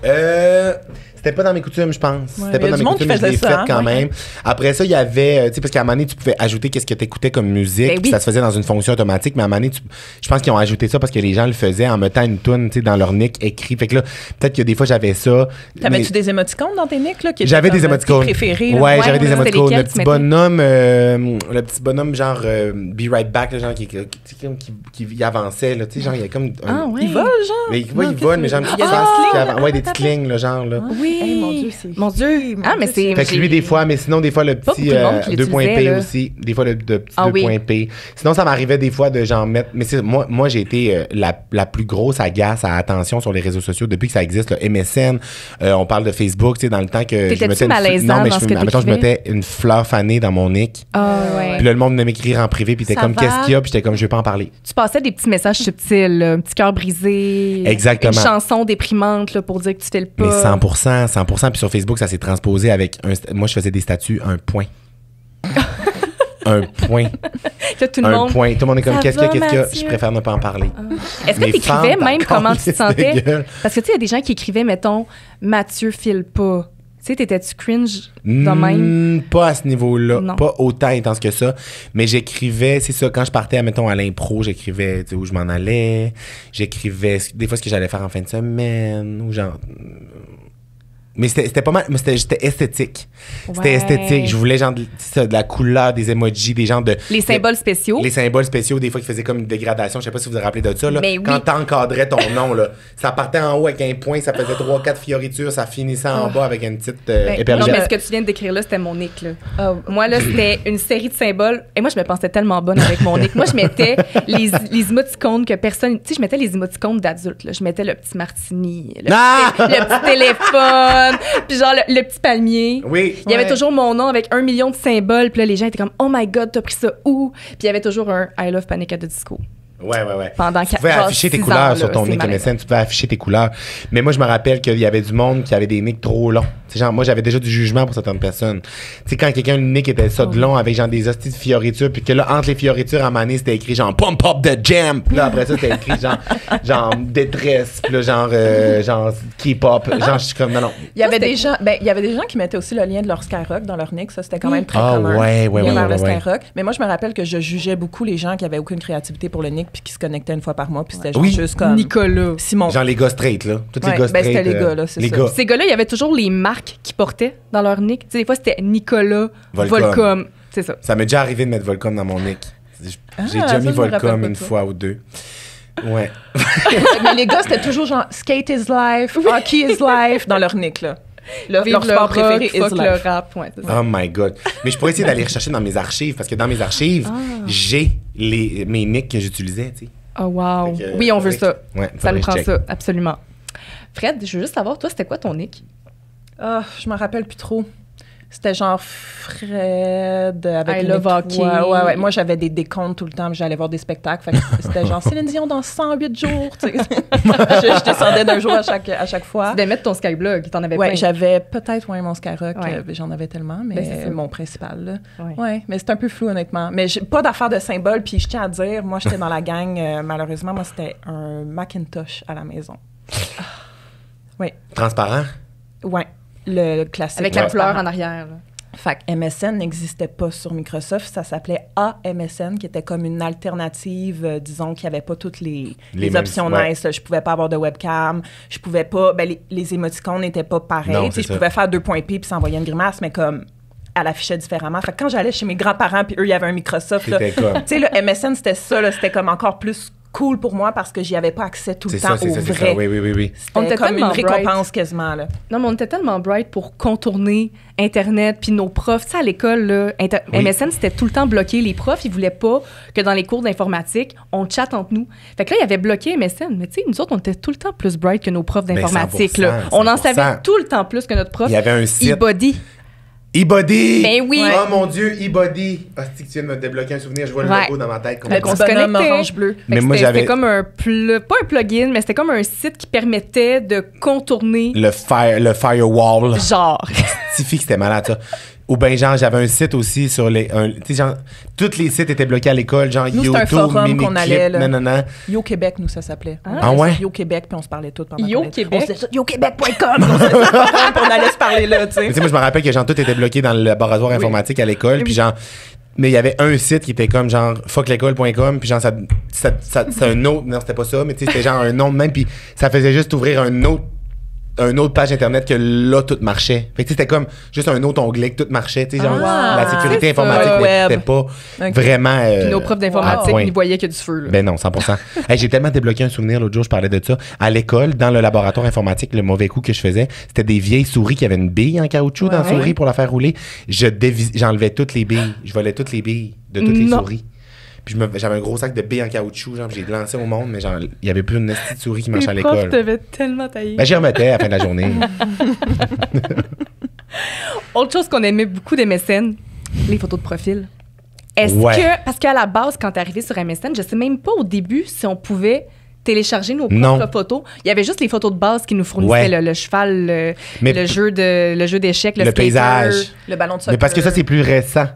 C'était pas dans mes coutumes, je pense. Ouais, C'était il y pas a dans du mes monde qui coutumes, je l'ai faisait fait ça, hein, quand ouais. même. Après ça, il y avait, tu sais, parce qu'à un moment donné, tu pouvais ajouter qu'est-ce que t'écoutais comme musique, Ben puis oui. ça se faisait dans une fonction automatique, mais à un moment donné, je pense qu'ils ont ajouté ça parce que les gens le faisaient en mettant une toune, tu sais, dans leur nick écrit. Fait que là, peut-être que des fois, j'avais ça. T'avais-tu des émoticônes dans tes nicks, là? qui étaient J'avais comme, des émoticônes. tes préférés, là? Ouais, Ouais, j'avais des c'était émoticônes. lesquels Le tu petit mettais? bonhomme, genre Be Right Back, là, genre qui avançait, là, tu sais, genre, il y a comme. Ah, ouais. Ils volent, genre? Mais Non, il vole, mais genre, il y a des petites lignes. ouais, des petites lignes, là, genre, là. Oui. Hey, mon Dieu, c'est... Mon Dieu. Ah, mais c'est... Fait que lui, des fois, mais sinon, des fois, le Pas petit beaucoup de monde qui 2 points l'utilisait, P là. aussi. Des fois, le petit Ah 2 oui. points P. Sinon, ça m'arrivait des fois de genre mettre. Mais moi j'ai été la plus grosse agace à attention sur les réseaux sociaux depuis que ça existe, le MSN. On parle de Facebook, tu sais, dans le temps que. T'étais-tu malaisant Non, mais dans ce que admettons, je t'écrivais? mettais une fleur fanée dans mon nick. Ah, ouais. Puis là, le monde venait m'écrire en privé, puis t'es Ça comme, va? qu'est-ce qu'il y a? Puis j'étais comme, je vais pas en parler. Tu passais des petits messages subtils, là, un petit cœur brisé. Exactement. Une chanson déprimante là, pour dire que tu fais le pas. Mais 100%. Puis sur Facebook, ça s'est transposé avec moi, je faisais des statuts, un point. Un point. Là, tout le Un monde. point. Tout le monde est comme, Ça qu'est-ce qu'il y a, va, qu'est-ce qu'il y a? Mathieu? Je préfère ne pas en parler. Est-ce que Mes tu écrivais fans, même d'accord, comment tu te lisse de sentais? gueule. Parce que tu sais, il y a des gens qui écrivaient, mettons, Mathieu file pas. Tu sais, t'étais-tu cringe de même? Pas à ce niveau-là. Non. Pas autant intense que ça. Mais j'écrivais, c'est ça, quand je partais, mettons, à l'impro, j'écrivais tu sais, où je m'en allais. J'écrivais des fois ce que j'allais faire en fin de semaine. Ou genre. Mais c'était pas mal. Mais j'étais esthétique. C'était Ouais. esthétique. Je voulais genre de la couleur, des emojis, des gens de. Les symboles spéciaux. Les symboles spéciaux, des fois, qui faisaient comme une dégradation. Je sais pas si vous vous rappelez de ça. Là. Mais oui. Quand t'encadrais ton nom, là, ça partait en haut avec un point, ça faisait 3-4 fioritures, ça finissait en bas avec une petite Ben, non, épervière. mais ce que tu viens de décrire là, c'était mon nick. Là. Ah, Moi, là, c'était une série de symboles. Et moi, je me pensais tellement bonne avec mon nick. Moi, je mettais les émoticônes que personne... Tu sais, je mettais les émoticônes d'adultes. Là. Je mettais le petit martini, le petit téléphone, puis genre le petit palmier. Oui. Il y avait Ouais. toujours mon nom avec 1 million de symboles. Puis là, les gens étaient comme « Oh my God, t'as pris ça où? » Puis il y avait toujours un « I love Panic at the Disco ». Ouais. Pendant Tu pouvais afficher tes 6 couleurs ans, sur là, ton c'est nick malaisant. MSN, tu pouvais afficher tes couleurs. Mais moi, je me rappelle qu'il y avait du monde qui avait des nicks trop longs. Tu sais, genre, moi, j'avais déjà du jugement pour certaines personnes. Tu sais, quand quelqu'un, le nick était ça de long avec genre des hosties de fioritures, puis que là, entre les fioritures, à un moment donné, c'était écrit genre Pump Up the Jam. Puis là, après ça, c'était écrit genre détresse. Puis là, genre K-pop. Genre, je suis comme, non. Il y avait des gens, qui mettaient aussi le lien de leur Skyrock dans leur nick. Ça, c'était quand même très Ah, commun. ouais, Lien vers le ouais. Skyrock. Mais moi, je me rappelle que je jugeais beaucoup les gens qui avaient aucune créativité pour le nick puis qui se connectaient une fois par mois. Puis c'était genre Oui. juste comme Nicolas. Simon. Genre les gars straight, là. Tous les Ouais, gars ben, straight. c'était les gars, là, c'est les ça. gars. Ces gars-là, il y avait toujours les marques qu'ils portaient dans leur nick. Tu sais, des fois, c'était Nicolas, Volcom. Volcom. C'est ça. Ça m'est déjà arrivé de mettre Volcom dans mon nick. J'ai déjà ça, mis je me rappelle Volcom pas une de ça. fois ou deux. Ouais. Mais les gars, c'était toujours genre skate is life, hockey is life dans leur nick, là. Leur Vive sport le préféré rock, fuck is le life. rap. Ouais, c'est ça. Oh my God. Mais je pourrais essayer d'aller rechercher dans mes archives, parce que dans mes archives, j'ai mes nicks que j'utilisais, tu sais. Oh, wow. Fait que, Oui, on veut faudrait ça. Ouais, Ça nous faudrait que prend je check. ça, absolument. Fred, je veux juste savoir, toi, c'était quoi ton nick? Ah, je m'en rappelle plus trop. C'était genre Fred avec I une love étoile. hockey. Ouais. Moi, j'avais des décomptes tout le temps, puis j'allais voir des spectacles. Fait que c'était genre Céline Dion dans 108 jours. Tu sais. je descendais d'un jour à chaque fois. Tu devais mettre ton Skyblog, t'en avais Ouais, plein. j'avais peut-être mon Skyrock, Ouais. j'en avais tellement, mais Ben, c'est ça. mon principal. Là. Ouais. Ouais, mais c'est un peu flou honnêtement. Mais j'ai pas d'affaire de symbole, puis je tiens à dire, moi j'étais dans la gang, malheureusement, moi c'était un Macintosh à la maison. Transparent? Ouais, le classique. Avec la transparent. couleur en arrière. là. Fait que MSN n'existait pas sur Microsoft, ça s'appelait AMSN, qui était comme une alternative, disons, qui avait pas toutes les mêmes- options ouais. nice. Je pouvais pas avoir de webcam, je pouvais pas, les émoticônes n'étaient pas pareils. Non, Tu sais, c'est je ça. pouvais faire 2 points P puis s'envoyer une grimace, mais comme elle affichait différemment. Fait que quand j'allais chez mes grands-parents, puis eux, il y avait un Microsoft. là. C'était comme... Tu sais, le MSN, c'était ça, là, c'était comme encore plus cool pour moi parce que j'y avais pas accès tout le temps au c'est vrai. ça. Oui. On C'était était comme une tellement bright. récompense quasiment, là. Non, mais on était tellement bright pour contourner Internet, puis nos profs. Tu sais, à l'école, là, Oui. MSN, c'était tout le temps bloqué. Les profs, ils voulaient pas que dans les cours d'informatique, on chatte entre nous. Fait que là, il y avait bloqué MSN. Mais tu sais, nous autres, on était tout le temps plus bright que nos profs d'informatique. 100%, là. On en 100%. savait tout le temps plus que notre prof. Il y avait un site... E-Body. E-Body! Ben oui. Oh mon Dieu, E-Body! Ah, c'est que tu viens de me débloquer un souvenir, je vois le Ouais. logo dans ma tête. Le complètement. On petit se bonhomme connectait. orange-bleu. Fait Mais que moi, c'était j'avais- comme pas un plugin, mais c'était comme un site qui permettait de contourner Le firewall. genre. Stifi que c'était malade, ça. Ou ben genre, j'avais un site aussi sur les... Tu sais, genre, tous les sites étaient bloqués à l'école, genre Nous, c'était un YouTube, forum Miniclip, qu'on allait, là. nanana. Yo Québec, nous, ça s'appelait. On Ah allait ouais? sur Yo Québec, puis on se parlait tout pendant Yo qu'on était- Québec? On se disait ça, yoquebec.com! On se disait ça, puis on allait se parler là, tu sais. Mais tu sais, moi, je me rappelle que genre, tout était bloqué dans le laboratoire informatique à l'école, puis genre... Mais il y avait un site qui était comme genre fucklécole.com, puis genre, c'est un autre... Non, c'était pas ça, mais tu sais, c'était genre un nom de même, puis ça faisait juste ouvrir un autre page internet que là tout marchait. Fait que tu sais, c'était comme juste un autre onglet que tout marchait, tu sais, genre Ah, la sécurité c'est ça. informatique Web. n'était pas Ok. vraiment Puis nos profs d'informatique, wow. ils voyaient que du feu. Là. Ben non, 100%. Hey, j'ai tellement débloqué un souvenir l'autre jour, je parlais de ça. À l'école, dans le laboratoire informatique, le mauvais coup que je faisais, c'était des vieilles souris qui avaient une bille en caoutchouc dans la Ouais. souris pour la faire rouler. J'enlevais toutes les billes. Je volais toutes les billes de toutes les Non. souris. Puis j'avais un gros sac de billes en caoutchouc, genre, puis j'ai lancé au monde, mais genre, il y avait plus une petite souris qui marchait à Les profs l'école. devaient tellement tailler. Ben, j'y remettais à la fin de la journée. Autre chose qu'on aimait beaucoup de MSN, les photos de profil. Est-ce Ouais. que, parce qu'à la base, quand t'es arrivé sur MSN, je sais même pas au début si on pouvait télécharger nos Non. propres photos. Il y avait juste les photos de base qui nous fournissaient Ouais. le cheval, Mais le jeu d'échecs, le le skater. paysage. Le ballon de soccer. Mais parce que ça, c'est plus récent.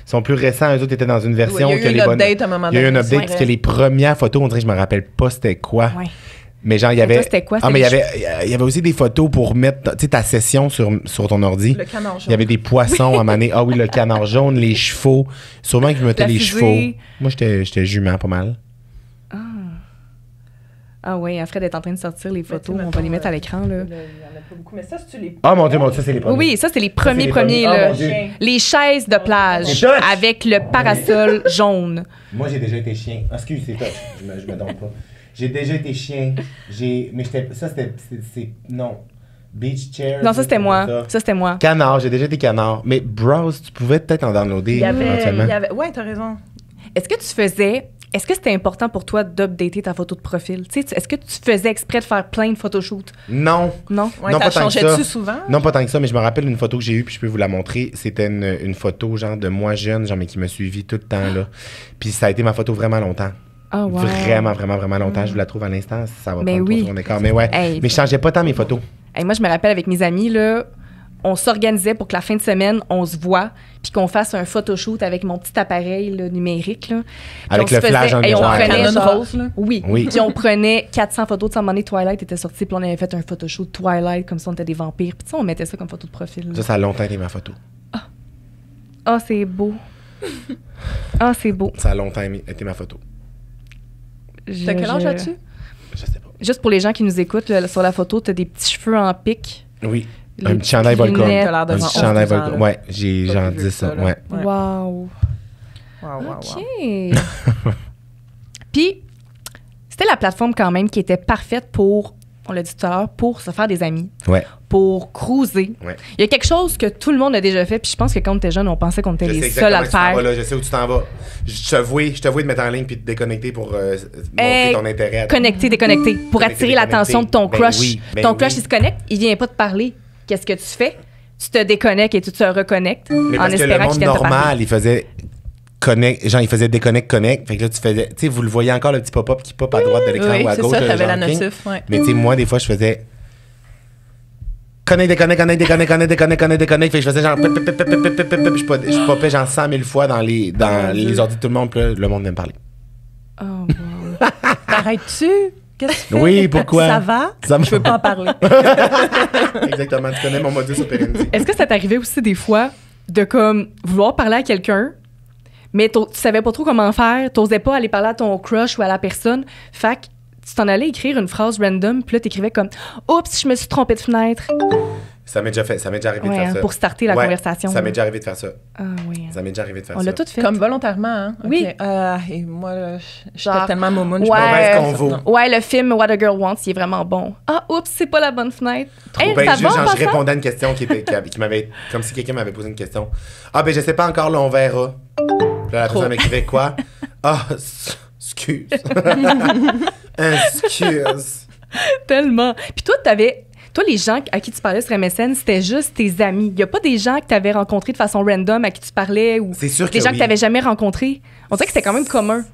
Ils sont plus récents. Eux autres étaient dans une version Ouais, il y a eu que une les bonnes... update à un moment Il y a eu une donné, update c'est parce que vrai. les premières photos, on dirait que je me rappelle pas c'était quoi. Ouais. Mais genre, il y Mais avait... toi, c'était quoi? Ah, mais il y C'était avait, il y avait aussi des photos pour mettre, tu sais, ta session sur ton ordi. Le canard jaune. Il y avait des poissons à maner. Ah oui, le canard jaune, les chevaux. Sûrement qu'ils mettaient La les fusée. chevaux. Moi, j'étais jument pas mal. Ah oui, Alfred est en train de sortir les Ben, photos. tu sais, On va les mettons, mettre à l'écran, là. Il y en a pas beaucoup. Mais ça, si tu les... Ah mon Dieu, ça, c'est les premiers. Oui, ça, c'est les c'est premiers, les premiers. Ah, là. mon Dieu. Les chaises de plage C'est touch. avec le parasol jaune. Moi, j'ai déjà été chien. Ah, excuse, c'est touch. Je me dompe pas. J'ai déjà été chien. Mais ça, c'est... Non. Beach chair. Non, ça, c'était moi. Ça, c'était moi. Canard, j'ai déjà été canard. Mais Browse, tu pouvais peut-être en downloader éventuellement. Ouais, t'as raison. Est-ce que c'était important pour toi d'updater ta photo de profil? Tu sais, est-ce que tu faisais exprès de faire plein de photoshoots? Non. Non? Ouais, Non, t'as pas tant que changé ça. dessus souvent? Non, pas tant que ça, mais je me rappelle une photo que j'ai eue, puis je peux vous la montrer. C'était une photo, genre, de moi jeune, genre, mais qui m'a suivi tout le temps, là. Puis ça a été ma photo vraiment longtemps. Ah, wow. Vraiment, vraiment, vraiment longtemps. Je vous la trouve à l'instant, ça va Ben prendre oui. 3 secondes d'écart. Mais ouais, Hey. mais je changeais pas tant mes photos. Hey, moi, je me rappelle avec mes amis, là, on s'organisait pour que la fin de semaine, on se voit, puis qu'on fasse un photoshoot avec mon petit appareil là, numérique. Là. Puis Avec on se le flash faisait- dans le hey, on miroir. prenait Canon genre- rose, là. Oui. Oui. Puis on prenait 400 photos de sa monnaie. Twilight était sorti, puis on avait fait un photoshoot Twilight, comme si on était des vampires. Puis tu sais, on mettait ça comme photo de profil. là. Ça a longtemps été ma photo. Ah, c'est beau. Ah, c'est beau. Ça a longtemps été ma photo. T'as quel âge là-dessus? Je sais pas. Juste pour les gens qui nous écoutent, là, sur la photo, t'as des petits cheveux en pic. Oui. Les Un petit chandail petites Volcom. lunettes. T'as l'air de Un genre petit chandail 11 ans, Volcom. là. Ouais, j'ai Pas genre plus vieux 10 que ça, ça. là. Ouais. Ouais. Wow. Wow. OK. Puis, c'était la plateforme quand même qui était parfaite pour, on l'a dit tout à l'heure, pour se faire des amis, Ouais. pour cruiser. Ouais. Il y a quelque chose que tout le monde a déjà fait, puis je pense que quand on était jeune, on pensait qu'on était Je sais les seuls à le exactement où tu t'en vas, faire. là. Je sais où tu t'en vas. Je te vois de mettre en ligne puis de déconnecter pour montrer ton intérêt. À Connecté, déconnecté, pour Connecté, attirer l'attention de ton déconnecté. crush. Ben oui, ben ton crush, oui. il se connecte, il vient pas te parler. Qu'est-ce que tu fais? tu te déconnectes et tu te reconnectes Mais en parce que le espérant monde qu'il vienne te parler. normal, il faisait connect, genre il faisait déconnect, connect. Fait que là, tu faisais, tu sais, vous le voyez encore le petit pop-up qui pop à droite de l'écran Oui, ou à c'est gauche. ça, t'avais la genre, king. notif, ouais. Mais tu sais, moi, des fois, je faisais connect, déconnect, connect, déconnect, connect, déconnect, connect, déconnect. Fait que je faisais genre je popais genre 100 000 fois dans les ordi de tout le monde, puis là, le monde vient me parler. Oh, wow. T'arrêtes-tu? Qu'est-ce que tu fais? Oui, pourquoi? Ça va? Ça va. Je veux pas en parler. Exactement, tu connais mon modus operandi. Est-ce que ça t'arrivait aussi des fois de comme vouloir parler à quelqu'un, mais tu savais pas trop comment faire, t'osais pas aller parler à ton crush ou à la personne, fait que tu t'en allais écrire une phrase random, puis là t'écrivais comme « Oups, je me suis trompée de fenêtre Ça m'est déjà arrivé de ouais, faire hein, ça. pour starter la Ouais, conversation. Ça m'est déjà arrivé de faire ça. Ah oui. Ça m'est déjà arrivé de faire On ça. l'a tout fait. Comme volontairement, hein? Oui. Ok. Et moi, là, j'étais Genre, tellement moumoune. ouais. Mauvaise convo. Non. Ouais, le film What a Girl Wants, il est vraiment bon. Ah, oups, c'est pas la bonne fenêtre. Hey, Ben, ça je, va en genre, je passant? répondais à une question qui m'avait... Comme si quelqu'un m'avait posé une question. Ah, ben, je sais pas encore, là, on verra. Puis là, la personne m'écrivait quoi? Ah, excuse. Excuse. Tellement. Puis toi, toi, les gens à qui tu parlais sur MSN, c'était juste tes amis. Il n'y a pas des gens que tu avais rencontrés de façon random à qui tu parlais ou C'est sûr que des gens oui. que tu n'avais jamais rencontrés. On dirait que c'était quand même commun.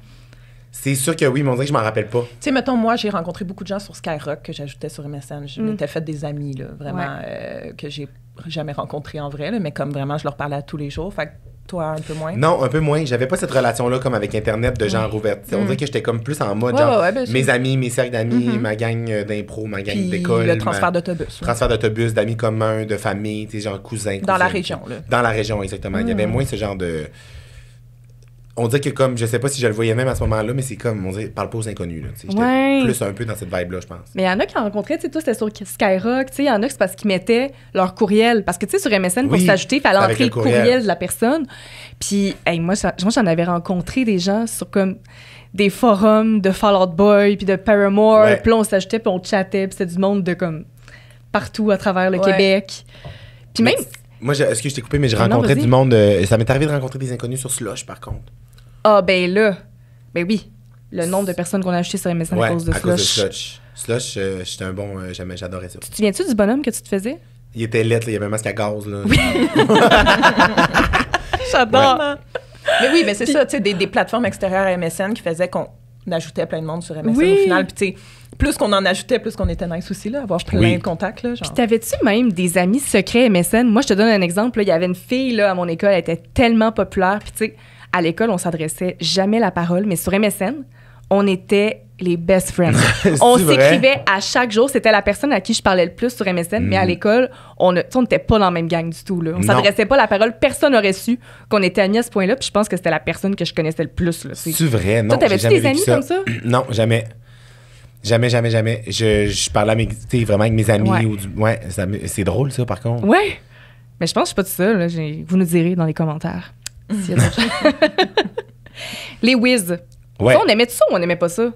C'est sûr que oui, mais on dirait que je m'en rappelle pas. Tu sais, mettons, moi, j'ai rencontré beaucoup de gens sur Skyrock que j'ajoutais sur MSN. Je m'étais fait des amis, là, vraiment, que j'ai jamais rencontrés en vrai, là, mais comme vraiment, je leur parlais à tous les jours. Fait que toi, un peu moins. Non, un peu moins. J'avais pas cette relation-là comme avec Internet de genre ouvert. On dirait que j'étais comme plus en mode Ouais, genre ouais, bien sûr. mes amis, mes cercles d'amis, ma gang d'impro, ma gang Puis d'école. le transfert d'autobus. Transfert d'autobus, d'amis communs, de famille, tu sais, genre cousins. Dans la cousines. région, là. Dans la région, exactement. Il y avait moins ce genre de. On dirait que comme, je sais pas si je le voyais même à ce moment-là, mais c'est comme, on dirait, parle pas aux inconnus, là. Tu sais, j'étais Ouais. plus un peu dans cette vibe-là, je pense. Mais il y en a qui en rencontraient, tu sais, toi, c'était sur Skyrock, tu sais, il y en a que c'est parce qu'ils mettaient leur courriel. Parce que, tu sais, sur MSN, pour Oui, s'ajouter, il fallait c'est avec entrer le le courriel. courriel de la personne. Puis, hey, moi, j'en avais rencontré des gens sur comme des forums de Fall Out Boy, puis de Paramore. Ouais. Puis là, on s'ajoutait, puis on chattait, puis c'était du monde de comme partout à travers le Ouais. Québec. Puis Mais même. moi, est-ce que je t'ai coupé, mais je Non, rencontrais vas-y. du monde. Ça m'est arrivé de rencontrer des inconnus sur Slush, par contre. Ah, ben là. Ben oui. Le nombre de personnes qu'on a acheté sur MSN Ouais, à cause de Slush. Slush. Slush, j'étais un bon. J'adorais ça. Tu te souviens-tu du bonhomme que tu te faisais? Il était laid, là, il y avait un masque à gaz, là. J'adore. Mais oui, mais c'est ça, tu sais, des plateformes extérieures à MSN qui faisaient qu'on ajoutait plein de monde sur MSN Oui. au final. Puis, tu sais, plus qu'on en ajoutait, plus qu'on était nice aussi, là, avoir plein Oui. de contacts, là. Genre. Puis t'avais-tu même des amis secrets MSN? Moi, je te donne un exemple. là. Il y avait une fille là, à mon école, elle était tellement populaire. Puis tu sais, à l'école, on s'adressait jamais la parole, mais sur MSN, on était les best friends. On C'est vrai? s'écrivait à chaque jour. C'était la personne à qui je parlais le plus sur MSN, mais à l'école, on n'était pas dans la même gang du tout. Là. On Non. s'adressait pas la parole. Personne n'aurait su qu'on était amis à ce point-là. Puis je pense que c'était la personne que je connaissais le plus. Là. C'est vrai, non. Toi, t'avais-tu j'ai jamais des amis vécu comme ça? Non, jamais. Jamais. Je parlais tu sais, vraiment avec mes amis. Ouais. Ouais, c'est drôle, ça, par contre. Ouais. Mais je pense que je suis pas tout seul. Là. Vous nous direz dans les commentaires. s'il y a d'autres choses. Les whiz. Ouais. Ça, on aimait ça ou on aimait pas ça?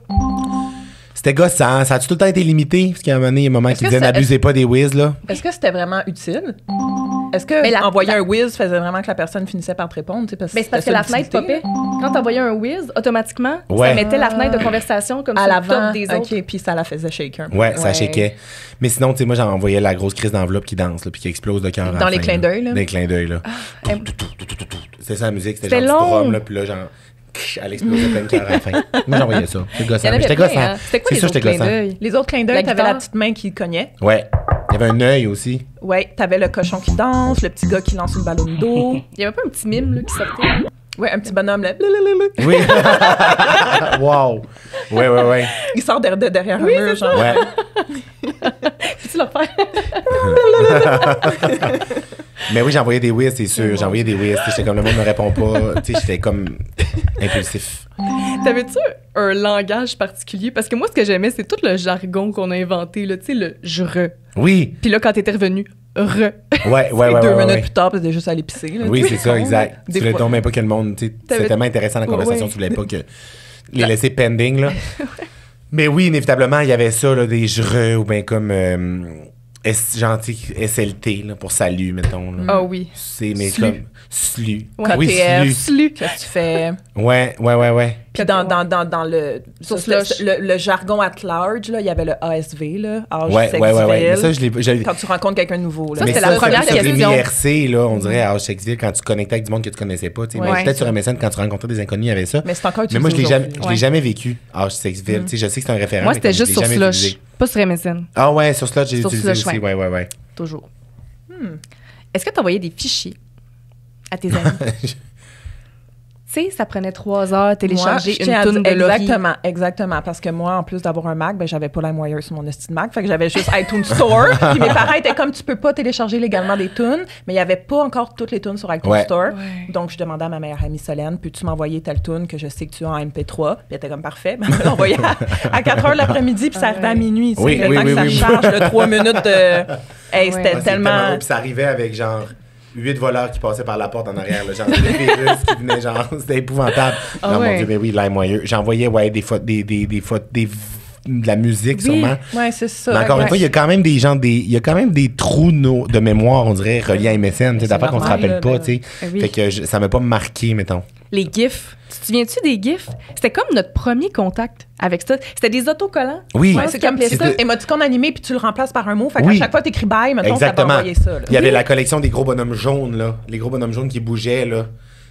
C'était gossant. Ça a-tu tout le temps été limité? Parce qu'à un moment donné, il y a un moment Est-ce qui que disait ça- n'abusez pas des whiz, là. Est-ce que c'était vraiment utile? Est-ce que Mais envoyer un whiz faisait vraiment que la personne finissait par te répondre? Tu sais, Ben, c'est parce que la fenêtre popait. Quand t'envoyais un whiz, automatiquement, Ouais. ça mettait la fenêtre de conversation comme à sur le l'avant, top des autres. OK, puis ça la faisait shaker. Ouais, ça shakeait. Mais sinon, tu sais, moi, j'en envoyais la grosse crise d'enveloppe qui danse, là, puis qui explose de cœur. à la Dans les fin, clins d'œil, là. Dans les clins d'œil, là. elle- C'est ça la musique, c'était C'était genre du long. drum, là, puis là, genre, elle explosait plein de cœur à la fin. Moi, j'envoyais ça. C'est Il y gossant. en Mais avait j'étais plein, gossant. hein. C'était quoi C'est les sûr, autres j'étais clins gossant. d'œil? Les autres clins d'œil, La t'avais la guitare. petite main qui cognait. Ouais. Il y avait un œil aussi. Ouais, t'avais le cochon qui danse, le petit gars qui lance une ballon d'eau. Il y avait pas un petit mime là, qui sortait. Ouais, un petit bonhomme, là. Blablabla. Oui. Wow. Ouais. Il sort de derrière un mur, genre. Ouais. Peux-tu le faire? Mais oui, j'envoyais des whiz, c'est sûr. J'envoyais des whiz. Tu sais, j'étais comme le monde me répond pas. Tu sais, j'étais comme impulsif. T'avais-tu un langage particulier? Parce que moi, ce que j'aimais, c'est tout le jargon qu'on a inventé, là. Tu sais, le je re. Oui. Puis là, quand t'étais revenu, re. Ouais. Et 2 minutes ouais. plus tard, t'étais juste allé pisser. Là. Oui, Tu c'est sais, ça, con, exact. là. Tu Des voulais fois. donc même pas que le monde. Tu sais, T'avais- c'est tellement intéressant la conversation, Ouais. tu voulais pas que les laisser pending, là. Mais oui, inévitablement, il y avait ça, là, des jeux ou bien comme gentil SLT, là, pour salut, mettons. Là. Ah oui. C'est mais Slu. comme slu. Ouais. Oui, KTF. slu. Slu. Qu'est-ce que tu fais? Ouais. Puis dans Sur le jargon at large, là, il y avait le ASV, là, âge Ouais. sexuel. Mais ça, je l'ai. Quand tu rencontres quelqu'un de nouveau. Là. Ça, Mais c'est la première c'est question. MIRC, là, on dirait à Sexville, quand tu connectais avec du monde que tu connaissais pas. Tu sais. Ouais. Peut-être sur MSN, quand tu rencontrais des inconnus, il y avait ça. Mais c'est encore Mais moi, je l'ai utilisé jamais, aujourd'hui. je l'ai jamais vécu, Sexville. Tu sais, je sais que c'est un référent. Moi, mais c'était comme je juste l'ai sur jamais Slush, utilisé. pas sur MSN. Ah ouais, sur Slush, j'ai Sur utilisé Slush, aussi. Ouais. Toujours. Est-ce que tu envoyais des fichiers à tes amis? Tu sais, ça prenait 3 heures télécharger Moi, je tiens à une toune de dire- Laurie. Exactement. Parce que moi, en plus d'avoir un Mac, ben, j'avais pas LimeWire sur mon esti de Mac. Fait que j'avais juste iTunes Store. Puis mes parents étaient comme, tu peux pas télécharger légalement des tunes. Mais il y avait pas encore toutes les tunes sur iTunes Ouais. Store. Ouais. Donc, je demandais à ma meilleure amie Solène, peux-tu m'envoyer telle tune que je sais que tu as en MP3? Puis elle était comme, parfait. Ben, elle me l'envoyait à 4 heures de l'après-midi. Puis ça arrivait à minuit. Oui, le oui, temps oui, que ça oui. charge, le 3 minutes de... Hey, Ouais. c'était Ah, c'est tellement... Puis ça arrivait avec genre 8 voleurs qui passaient par la porte en arrière, là, genre des virus qui venaient, genre, c'était épouvantable. Ah Non, ouais. mon Dieu, mais oui, LimeWire. J'envoyais, des photos, de la musique, sûrement. Ouais, c'est ça. Mais encore une fois, il y a quand même il y a quand même des trous de mémoire, on dirait, reliés à MSN, tu sais, d'affaires qu'on se normal, rappelle là, pas, là. tu sais. Oui. Fait que ça m'a pas marqué, mettons. Les GIFs. Tu te souviens-tu des GIFs? C'était comme notre premier contact avec ça. C'était des autocollants. Oui. Ouais, c'est comme C'était- ça, émoticône animé, puis tu le remplaces par un mot. Fait Oui. qu'à chaque fois que t'écris bye, mettons, ça va Exactement. envoyer ça. Là. Il y avait la collection des gros bonhommes jaunes, là. Les gros bonhommes jaunes qui bougeaient, là.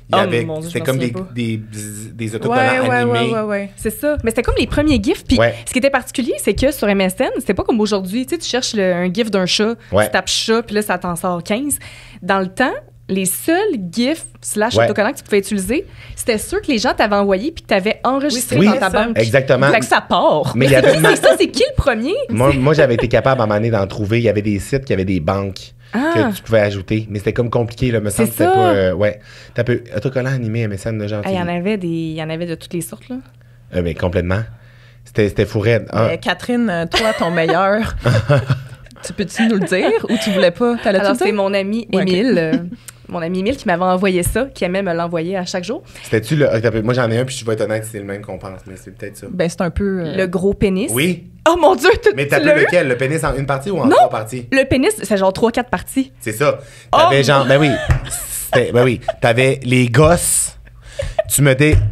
Il y Oh, avait, mon Dieu, c'était je comme m'en des, souviens pas. des autocollants animés. ouais. C'est ça. Mais c'était comme les premiers GIFs. Puis Ouais. ce qui était particulier, c'est que sur MSN, c'était pas comme aujourd'hui. Tu sais, tu cherches un GIF d'un chat, Ouais. tu tapes chat, puis là, ça t'en sort 15. Dans le temps, les seuls GIFs / Ouais. autocollants que tu pouvais utiliser, c'était ceux que les gens t'avaient envoyés puis que t'avais enregistrés Oui, dans ta ça. banque. Exactement. Fait que ça part. Mais il y avait C'est ça, c'est qui le premier? moi, j'avais été capable à un moment donné d'en trouver. Il y avait des sites qui avaient des banques Ah. que tu pouvais ajouter. Mais c'était comme compliqué, là, me semble. C'est C'était ça. pas. Ouais. T'as peu. Autocollant animé, MSN, de genre. Il y en avait de toutes les sortes, là. Mais complètement. C'était fou raide. Ah. Mais Catherine, toi, ton meilleur, tu peux-tu nous le dire ou tu voulais pas? T'allais-tu Alors, le dire? c'est mon ami Ouais, ok. Émile. Mon ami Émile qui m'avait envoyé ça, qui aimait me l'envoyer à chaque jour. C'était-tu le. T'as peu- Moi, j'en ai un, puis je vais être honnête, c'est le même qu'on pense, mais c'est peut-être ça. Ben, c'est un peu... Le gros pénis. Oui. Oh mon Dieu, Mais tu t'as l'as peu eu? lequel? Le pénis en une partie ou en Non. 3 parties? Le pénis, c'est genre 3-4 parties. C'est ça. T'avais genre. Ben oui. Ben oui. T'avais les gosses. Tu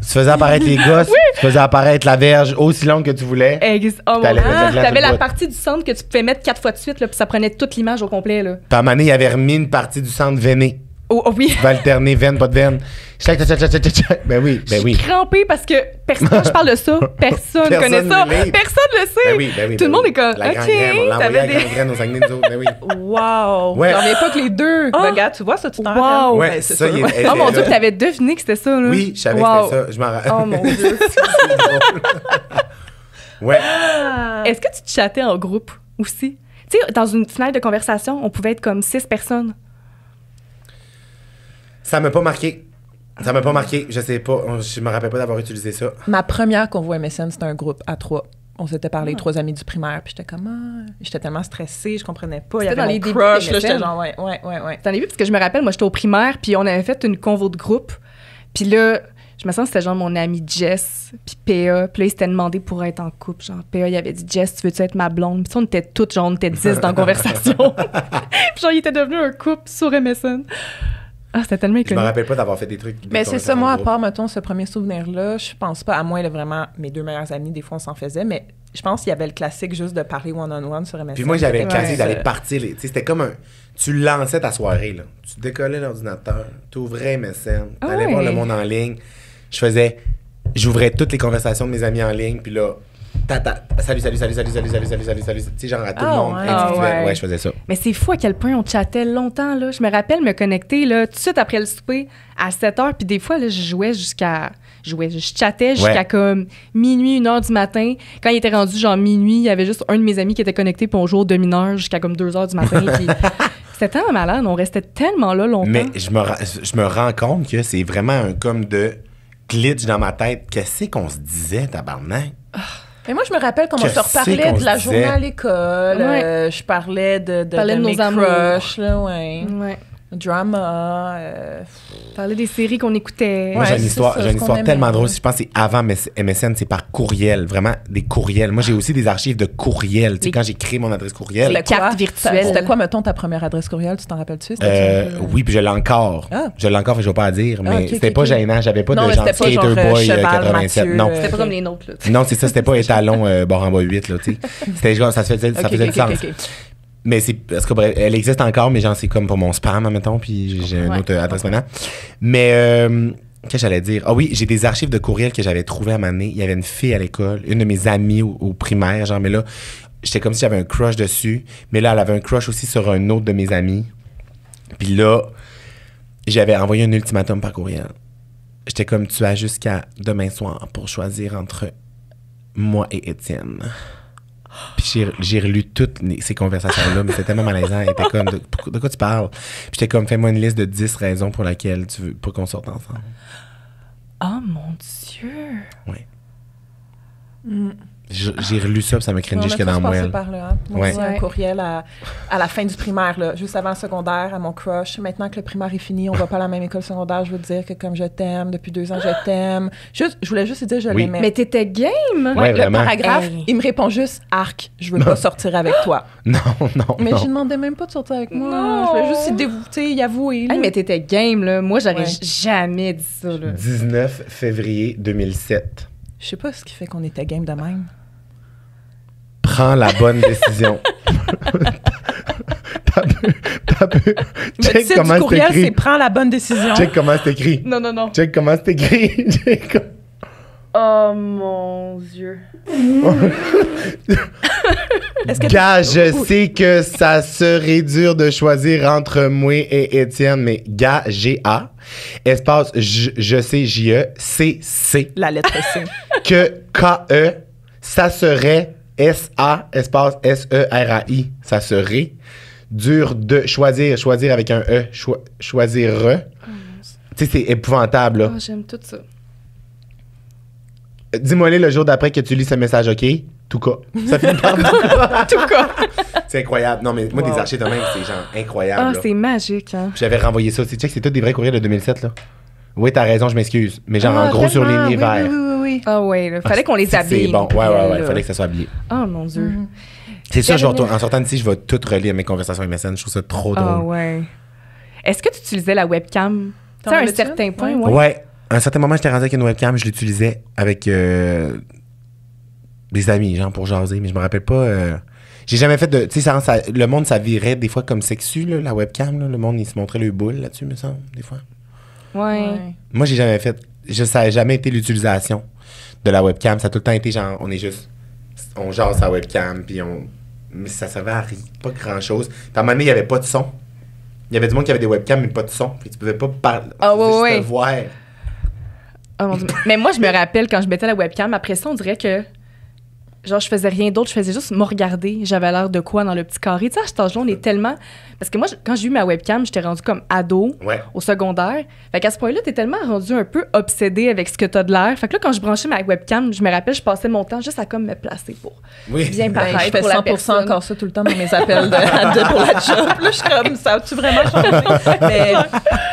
faisais apparaître les gosses. Tu faisais apparaître la verge aussi longue que tu voulais. Oh mon T'allais Dieu. mettre de la glace T'avais sur la le bout. partie du centre que tu pouvais mettre 4 fois de suite, là, puis ça prenait toute l'image au complet. Là. Puis à un moment donné, il avait remis une partie du centre veiné. Oh oui. Tu vas alterner veine, pas de veine. Chac. Ben oui, ben oui. Je suis crampée parce que quand je parle de ça, personne Personne connaît ça. ne l'est. Personne le sait. Ben oui, ben oui. Tout le ben monde oui. est comme, La OK, gangrène, on l'envoyait à t'avais la des... gangrène au Saguenay, nous autres. Ben oui. Wow! Ouais. J'en reviens pas que les deux. Ah. Regarde, tu vois ça, tu t'en Wow. rappelles? Ouais, Ben, c'est ça, sûr. il est- Oh mon là. Dieu, que t'avais deviné que c'était ça, là. Oui, je savais Wow. que c'était ça. Je m'en rappelle. Oh mon Dieu. Ouais. Est-ce que tu te chattais en groupe aussi? Tu sais, dans une fenêtre de conversation, on pouvait être comme 6 personnes. Ça m'a pas marqué. Ça m'a pas marqué. Je sais pas. Je me rappelle pas d'avoir utilisé ça. Ma première convoi MSN, c'était un groupe à 3. On s'était parlé, 3 amis du primaire, puis j'étais comme, j'étais tellement stressée, je comprenais pas. Il y C'était avait dans mon les débuts crush, de là, j'étais MSN. genre, ouais. T'en as vu? Parce que je me rappelle, moi, j'étais au primaire, puis on avait fait une convo de groupe. Puis là, je me sens que c'était genre mon ami Jess, puis PA. Puis là, il s'était demandé pour être en couple. Genre, PA, il avait dit, Jess, tu veux-tu être ma blonde? Puis ça, on était toutes, genre, on était 10 dans la conversation. Puis genre, il était devenu un couple sur MSN. Ah, c'était tellement Je me économe. rappelle pas d'avoir fait des trucs. Mais c'est ça, moi, à part, mettons, ce premier souvenir-là, je pense pas, à moins, là, vraiment, mes 2 meilleurs amis, des fois, on s'en faisait, mais je pense qu'il y avait le classique juste de parler one-on-one sur MSN. Puis moi, j'avais le C'était classique comme d'aller ça. partir. Tu sais, c'était comme un. Tu lançais ta soirée, là. Tu décollais l'ordinateur, tu ouvrais MSN, Ah t'allais ouais. voir le monde en ligne. J'ouvrais toutes les conversations de mes amis en ligne, puis là, salut. Tu sais, genre à tout le Ah monde. ouais. individuel. Ah ouais. Ouais, je faisais ça. Mais c'est fou à quel point on chattait longtemps, là. Je me rappelle me connecter, là, tout de suite après le souper, à 7 h. Puis des fois, là, je chattais jusqu'à Ouais. comme minuit, 1 h du matin. Quand il était rendu genre minuit, il y avait juste un de mes amis qui était connecté, puis on jouait au demi-heure jusqu'à comme 2 h du matin. Puis c'était tellement malade, on restait tellement là longtemps. Mais je me rends compte que c'est vraiment un comme de glitch dans ma tête. Qu'est-ce qu'on se disait, tabarnak? Mais moi, je me rappelle comment on se Qu'est-ce reparlait qu'on de la se disait? journée à l'école. Ouais. Je parlais de Parlais de mes nos amours. crushs, là, ouais. Ouais. Drama. Parler des séries qu'on écoutait. Moi, j'ai une c'est histoire, ça, j'ai une ce qu'on histoire aimait. tellement drôle. Je pense que c'est avant MSN, c'est par courriel. Vraiment, des courriels. Moi, j'ai aussi des archives de courriels. Tu sais, Les- quand j'ai créé mon adresse courriel. Les cartes virtuelles. C'était quoi, mettons, ta première adresse courriel? Tu t'en rappelles-tu? C'était un peu- Oui, puis je l'ai encore. Ah. Je l'ai encore, fait que je vais pas à dire. Mais Ah, ok, c'était ok, pas ok. gênant. J'avais pas Non, de mais genre c'était pas Skater genre, Boy Cheval, 87. Mathieu, Non. C'était pas comme les nôtres, là. Non, c'est ça, c'était pas étalon bord en bas 8, là, tu sais. C'était genre, ça faisait, ça Ok, faisait ok, du sens. ok, ok. Mais c'est parce que bref, elle existe encore, mais genre c'est comme pour mon spam, admettons, puis j'ai une Ouais. autre adresse maintenant. Mais qu'est-ce que j'allais dire? Ah oui, j'ai des archives de courriels que j'avais trouvées à un moment donné. Il y avait une fille à l'école, une de mes amies au primaire, genre, mais là, j'étais comme si j'avais un crush dessus. Mais là, elle avait un crush aussi sur un autre de mes amis. Puis là, j'avais envoyé un ultimatum par courriel. J'étais comme, tu as jusqu'à demain soir pour choisir entre moi et Étienne. Puis j'ai relu toutes ces conversations-là, mais c'était tellement malaisant. Elle était comme, de quoi tu parles? Puis j'étais comme, fais-moi une liste de 10 raisons pour lesquelles tu veux pas qu'on sorte ensemble. Oh mon Dieu! Ouais. J'ai relu ça, puis ça m'a cringé On a jusque tous dans la passé moelle. par là, hein. Moi Ouais. aussi, un Ouais. courriel à la fin du primaire, là, juste avant le secondaire, à mon crush. Maintenant que le primaire est fini, on va pas à la même école secondaire. Je veux te dire que comme je t'aime, depuis 2 ans, je t'aime. Je voulais juste te dire que je Oui. l'aimais. Mais t'étais game! Ouais, le vraiment. paragraphe, Hey. il me répond juste « Arc, je veux pas sortir avec toi Non, non, ». Mais non. je demandais même pas de sortir avec moi. Non. Je voulais juste y avouer. là. Hey, mais t'étais game, là. Moi, j'aurais Ouais. jamais dit ça, là. 19 février 2007. Je sais pas ce qui fait qu'on était game de même. Prends la bonne décision. T'as peu. Le Check titre comment du c'est courriel, c'est écrit. « Prends la bonne décision ». Check comment c'est écrit. Non, non, non. Check comment c'est écrit. Check com- Oh mon Dieu. Est-ce que Gars, je sais que ça serait dur de choisir entre moi et Étienne, mais gars, G-A, espace je sais, J-E, C-C, la lettre C. que K-E, ça serait S-A, espace S-E-R-A-I, ça serait dur de choisir avec un E, choisir. Tu sais, c'est épouvantable, là. Oh, j'aime tout ça. Dis-moi le jour d'après que tu lis ce message, OK? Tout cas. Ça finit par tout cas. Tout cas. C'est incroyable. Non, mais moi, Wow. des archives de même, c'est genre incroyable. Ah, là. c'est magique, hein. J'avais renvoyé ça aussi. Check, c'est tous des vrais courriels de 2007, là. Oui, t'as raison, je m'excuse. Mais genre, en gros, tellement. surligné Oui, vert. oui. Ah ouais, là. Fallait qu'on les C'est habille. bon. les Ouais, courriels, il là. fallait que ça soit habillé. Oh mon Dieu. C'est sûr, J'avais- en sortant d'ici, je vais tout relire mes conversations MSN. Je trouve ça trop drôle. Ah ouais. Est-ce que tu utilisais la webcam? Tu T'en sais, à un avais-tu certain une? point, Ouais. ouais. À un certain moment, j'étais rendu avec une webcam, je l'utilisais avec des amis, genre, pour jaser, mais je me rappelle pas. J'ai jamais fait de. Tu sais, le monde, ça virait des fois comme sexu, là, la webcam. Là, le monde, il se montrait le boule là-dessus, me semble, des fois. Ouais. Moi, j'ai jamais fait. Ça n'a jamais été l'utilisation de la webcam. Ça a tout le temps été genre, on est juste. On jase sa webcam, puis on. Mais ça servait à rien, pas grand-chose. Puis à un moment donné, il n'y avait pas de son. Il y avait du monde qui avait des webcams, mais pas de son. Puis tu pouvais pas parler. Ah, tu pouvais ouais, juste ouais. te voir. Oh mon Dieu. Mais moi, je me rappelle quand je mettais la webcam, après ça, on dirait que. Genre, je faisais rien d'autre, je faisais juste me regarder. J'avais l'air de quoi dans le petit carré. Tu sais, à cet âge-là, on est tellement. Parce que moi, quand j'ai eu ma webcam, j'étais rendue comme ado Ouais. au secondaire. Fait qu'à ce point-là, t'es tellement rendu un peu obsédé avec ce que t'as de l'air. Fait que là, quand je branchais ma webcam, je me rappelle, je passais mon temps juste à comme me placer pour Oui. bien Ben, paraître je fais pour la 100% personne. encore ça tout le temps dans mes appels pour la job. Là, je suis comme, ça a-tu vraiment changé?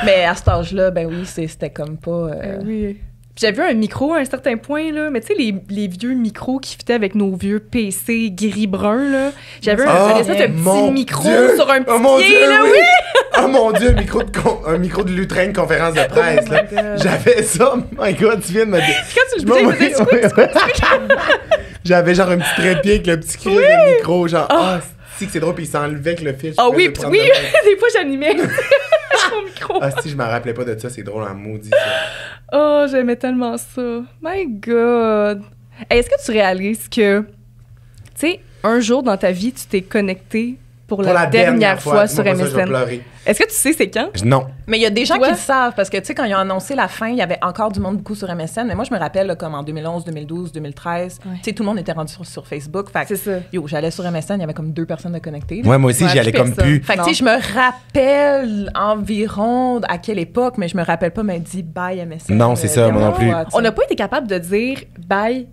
mais à cet âge-là, ben oui, c'était comme pas... Oui. Puis j'avais vu un micro à un certain point, là. Mais tu sais, les vieux micros qui fitaient avec nos vieux PC gris-brun, là. J'avais un espèce de petit micro sur un petit pied, là, oui! Oh mon Dieu, un micro de lutrain de conférence de presse, là. J'avais ça, my God, tu viens de me dire. Quand tu le disais, il faisait J'avais genre un petit trépied avec le petit cri de micro, genre, si que c'est drôle, puis il s'enlevait avec le fil. Ah oui, puis oui, des fois j'animais mon micro. Ah si, je me rappelais pas de ça, c'est drôle en maudit, ça. Oh, j'aimais tellement ça. My God. Hey, est-ce que tu réalises que, tu sais, un jour dans ta vie, tu t'es connecté pour la dernière fois sur dis-moi pas ça, je vais MSN? pleurer. Est-ce que tu sais c'est quand? Non. Mais il y a des gens Toi? qui le savent, parce que, tu sais, quand ils ont annoncé la fin, il y avait encore du monde beaucoup sur MSN. Mais moi, je me rappelle, là, comme en 2011, 2012, 2013, Ouais. tu sais, tout le monde était rendu sur Facebook. Fait que, C'est ça. yo, j'allais sur MSN, il y avait comme 2 personnes de connectées. là. Ouais, moi aussi, Ouais, j'y allais plus comme personne. plus. Fait que, tu sais, je me rappelle environ à quelle époque, mais je me rappelle pas, mais dit bye MSN. Non, c'est ça, moi non plus. dernière fois, tu sais. On n'a pas été capable de dire bye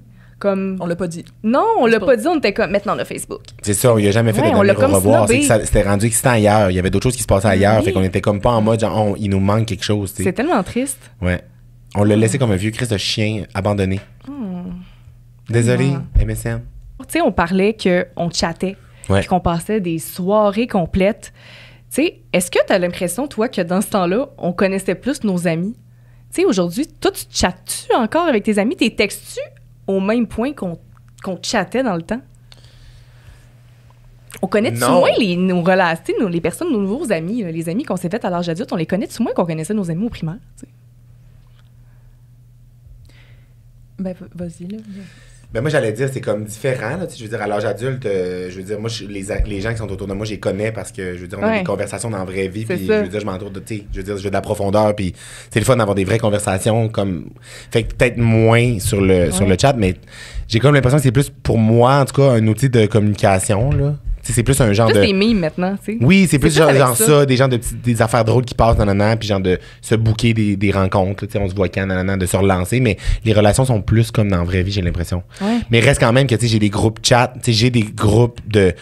comme... On l'a pas dit. Non, on l'a pas- pas dit, on était comme... Maintenant, on a Facebook. C'est ça, on lui a jamais fait Ouais, de on l'a dernier au comme revoir. snobé. C'est que c'était rendu excitant ailleurs. Il y avait d'autres choses qui se passaient ailleurs. Oui. Fait qu'on était comme pas en mode genre, il nous manque quelque chose. tu sais. C'est tellement triste. Ouais. On l'a laissé comme un vieux Christ de chien abandonné. Désolé, MSN. Tu sais, on parlait qu'on chattait, Ouais. puis qu'on passait des soirées complètes. Tu sais, est-ce que tu as l'impression, toi, que dans ce temps-là, on connaissait plus nos amis? Tu sais, aujourd'hui, toi, tu chattes-tu encore avec tes amis? T'es textes-tu au même point qu'on chattait dans le temps? On connaît-tu Non. moins nos relations, les personnes, nos nouveaux amis, là, les amis qu'on s'est fait à l'âge adulte, on les connaît-tu moins qu'on connaissait nos amis au primaire? Tu sais? Ben, vas-y, là. Ben moi, j'allais dire, c'est comme différent. Là, tu sais, je veux dire, à l'âge adulte, je veux dire, moi, les gens qui sont autour de moi, je les connais parce que, je veux dire, on a Ouais. des conversations dans la vraie vie. C'est Puis, ça. je veux dire, je m'entoure de, tu sais, je veux dire, j'ai de la profondeur. Puis, c'est le fun d'avoir des vraies conversations. Comme, fait que peut-être moins sur le chat, mais j'ai comme l'impression que c'est plus, pour moi, en tout cas, un outil de communication. Là. Tu sais, c'est plus un genre Plus de. des mimes maintenant, tu sais. Oui, c'est plus C'est plus avec genre ça. ça, des gens des affaires drôles qui passent, nanana, puis genre de se booker des rencontres, tu sais, on se voit quand, nanana, de se relancer, mais les relations sont plus comme dans la vraie vie, j'ai l'impression. Ouais. Mais reste quand même que, tu sais, j'ai des groupes chat, tu sais, j'ai des groupes de...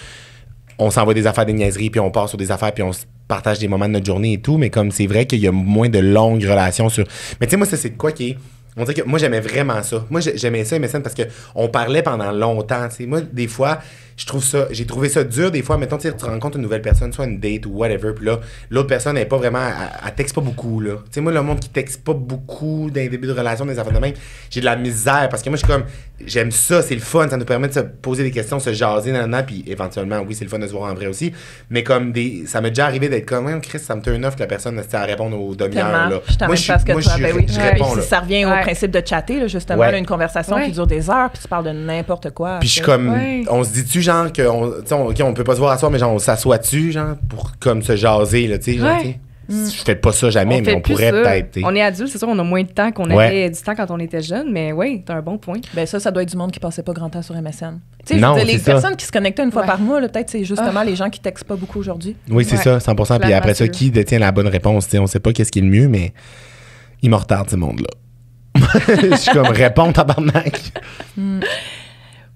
On s'envoie des affaires, des niaiseries, puis on part sur des affaires, puis on se partage des moments de notre journée et tout, mais comme c'est vrai qu'il y a moins de longues relations sur... Mais tu sais, moi, ça, c'est de quoi qui est... On dirait que moi, j'aimais vraiment ça. Moi, j'aimais ça, MSN, parce qu'on parlait pendant longtemps, tu sais. Moi, des fois, j'ai trouvé ça dur, des fois, mettons, tu sais, tu rencontres une nouvelle personne, soit une date ou whatever, puis là, l'autre personne n'est pas vraiment, elle texte pas beaucoup, là. Tu sais, moi, le monde qui texte pas beaucoup dans les débuts de relation, des affaires de même, j'ai de la misère, parce que moi, je suis comme, j'aime ça, c'est le fun, ça nous permet de se poser des questions, se jaser, nanana, puis éventuellement, oui, c'est le fun de se voir en vrai aussi, mais comme ça m'est déjà arrivé d'être comme, Chris, ça me turn off que la personne ait à répondre aux demi-heures, Tellement. là. Je t'en Moi, même pas ce que moi, toi. Ben oui. je Ouais. réponds, Puis là. si ça revient Ouais. au principe de chatter, là, justement, Ouais. là, une conversation Ouais. qui dure des heures, puis tu parles de n'importe quoi. Puis je suis tu sais. comme, Ouais. on se dit-tu genre qu'on peut pas se voir à soir, mais genre on s'assoit-tu, genre, pour comme se jaser, là, tu sais, genre, Ouais. tu sais. Je fais pas ça jamais, mais fait on plus pourrait ça. peut-être, tu sais. On est adulte, c'est sûr, on a moins de temps qu'on Ouais. avait du temps quand on était jeune, mais oui, t'as un bon point. Ben ça doit être du monde qui passait pas grand temps sur MSN. Tu sais, Non, je veux dire, les c'est ça. personnes qui se connectaient une fois Ouais. par mois, là, peut-être c'est justement les gens qui textent pas beaucoup aujourd'hui. Oui, c'est Ouais. ça, 100%. Puis Clairement, après ça, c'est qui détient la bonne réponse, tu sais, on sait pas qu'est-ce qui est le mieux, mais ils me retardent, ce monde-là. Je suis comme, réponds, tabarnak.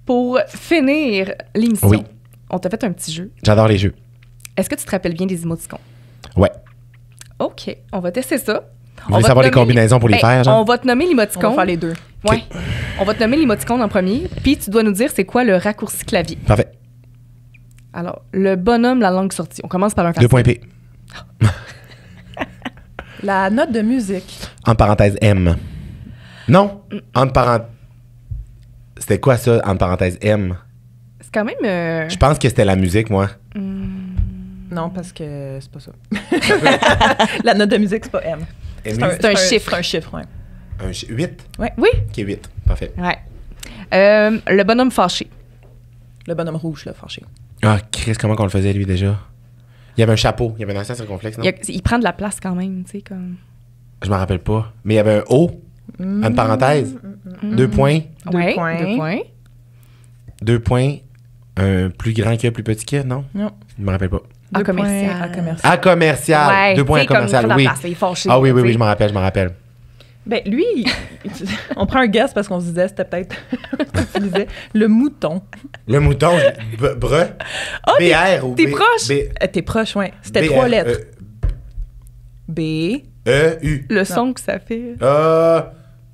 Pour finir l'émission, Oui. on t'a fait un petit jeu. J'adore les jeux. Est-ce que tu te rappelles bien des émoticônes? Ouais. OK, on va tester ça. Vous voulez savoir les combinaisons pour les faire, genre? On va te nommer On va l'émoticône. faire les deux. Ouais. On va te nommer l'émoticône en premier, puis tu dois nous dire c'est quoi le raccourci clavier. Parfait. Alors, le bonhomme, la langue sortie. On commence par un 2 facile. points P. La note de musique. Entre parenthèses M. Non, entre parenthèses. C'était quoi ça, entre parenthèses M? C'est quand même... Je pense que c'était la musique, moi. Non, parce que c'est pas ça. La note de musique, c'est pas M. M. C'est un chiffre. C'est un chiffre, ouais. 8? Oui? Ok, 8. Parfait. Ouais. Le bonhomme fâché. Le bonhomme rouge, là, fâché. Ah, Chris, comment qu'on le faisait, lui, déjà? Il y avait un chapeau. Il y avait un ancien circonflexe, non? Il prend de la place quand même, tu sais, comme... Je m'en rappelle pas. Mais il y avait un O, entre parenthèses. 2 points. Ouais, points. 2 points. 2 points. Un plus grand que, plus petit que, non? Non. Je me rappelle pas. À 2 points commercial. à commercial. À commercial. Ouais, 2 points à tu sais, comme il commercial, prend de la oui. place, il est fâché, Ah oui, oui, tu oui, sais. je me rappelle. Ben, lui, on prend un guess parce qu'on se disait, c'était peut-être, on utilisait le mouton. Le mouton, breu. BR ou t'es proche. T'es proche, ouais. C'était BR, 3 lettres. B. E-U. Le son que ça fait.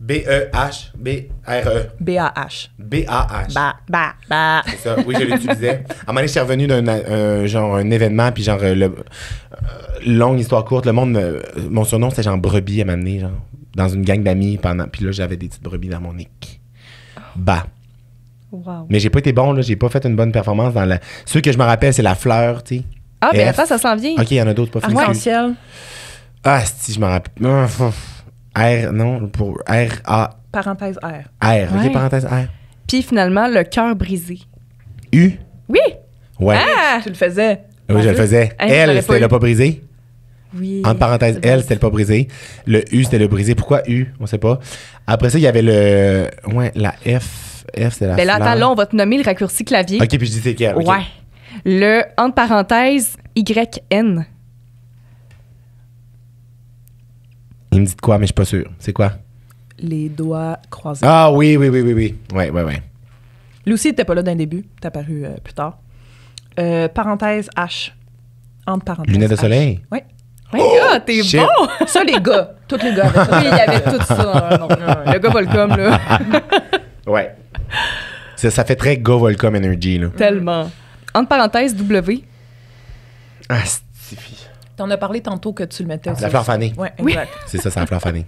B-E-H. B-R-E. B-A-H. B-A-H. Bah. C'est ça. Oui, je l'utilisais. À un moment donné, je suis revenu d'un un événement, puis genre, longue histoire courte, le monde, mon surnom, c'était genre brebis à un moment donné, genre, dans une gang d'amis, puis là, j'avais des petites brebis dans mon nick. Bah. Wow. Mais j'ai pas été bon, là, j'ai pas fait une bonne performance dans la... Ceux que je me rappelle, c'est la fleur, tu sais. Ah, ben F. attends, ça s'en vient. OK, il y en a d'autres, pas fini. Arc-en-ciel. Ah, si, je me rappelle. R, non, pour R-A... Parenthèse R. R, Ouais. OK, parenthèse R. Puis finalement, le cœur brisé. U? Oui! Ouais. Ah! Tu le faisais. Oui, je le faisais. Hey, je L, l'avais c'était pas le eu. pas brisé. Oui. Entre parenthèses, L, c'était le pas brisé. Le U, c'était le brisé. Pourquoi U? On sait pas. Après ça, il y avait le... Ouais, la F. F, c'est la Ben là, fleur. attends, là, on va te nommer le raccourci clavier. OK, puis je dis c'est quel. OK. Ouais. Le, entre parenthèses, YN. Il me dit de quoi, mais je suis pas sûr. C'est quoi? Les doigts croisés. Ah oui. Ouais. Lucy n'était pas là d'un début. T'es apparu plus tard. Parenthèse H. Entre parenthèses. Lunettes de soleil? Oui. My God, t'es shit. bon! Ça, les gars. Tous les gars avaient ça. Oui, il y avait tout ça. Non. Le gars Volcom, là. Ouais. Ça fait très Go Volcom Energy, là. Tellement. Entre parenthèses, W. Ah, stifi. T'en as parlé tantôt que tu le mettais aussi. La fleur fanée. Oui, exact. C'est ça, c'est la fleur fanée.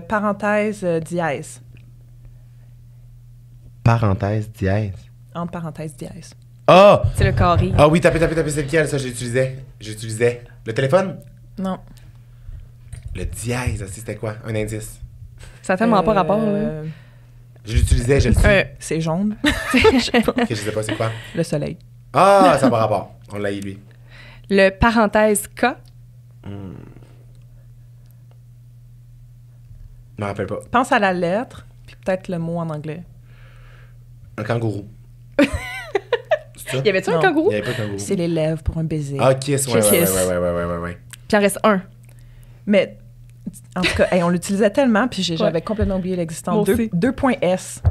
Parenthèse dièse. Parenthèse dièse. Entre parenthèses dièse. Ah! C'est le carré. Ah oui, tapez, c'est lequel, ça, j'utilisais. Le téléphone? Non. Le dièse, c'était quoi? Un indice. Ça a tellement pas rapport, là. Je l'utilisais, je le sais. C'est jaune. Ok, je sais pas, c'est quoi? Le soleil. Ah, ça n'a pas rapport. On l'a eu, lui. Le parenthèse K. Je me rappelle pas. Pense à la lettre, puis peut-être le mot en anglais. Un kangourou. C'est ça? Y avait-tu un Non. kangourou? Il n'y avait pas de kangourou. C'est les lèvres pour un baiser. Ah, kiss, ouais. Kiss. Ouais. Puis il en reste un. Mais, en tout cas, hey, on l'utilisait tellement, puis j'avais Ouais. complètement oublié l'existence. Moi aussi. 2.S.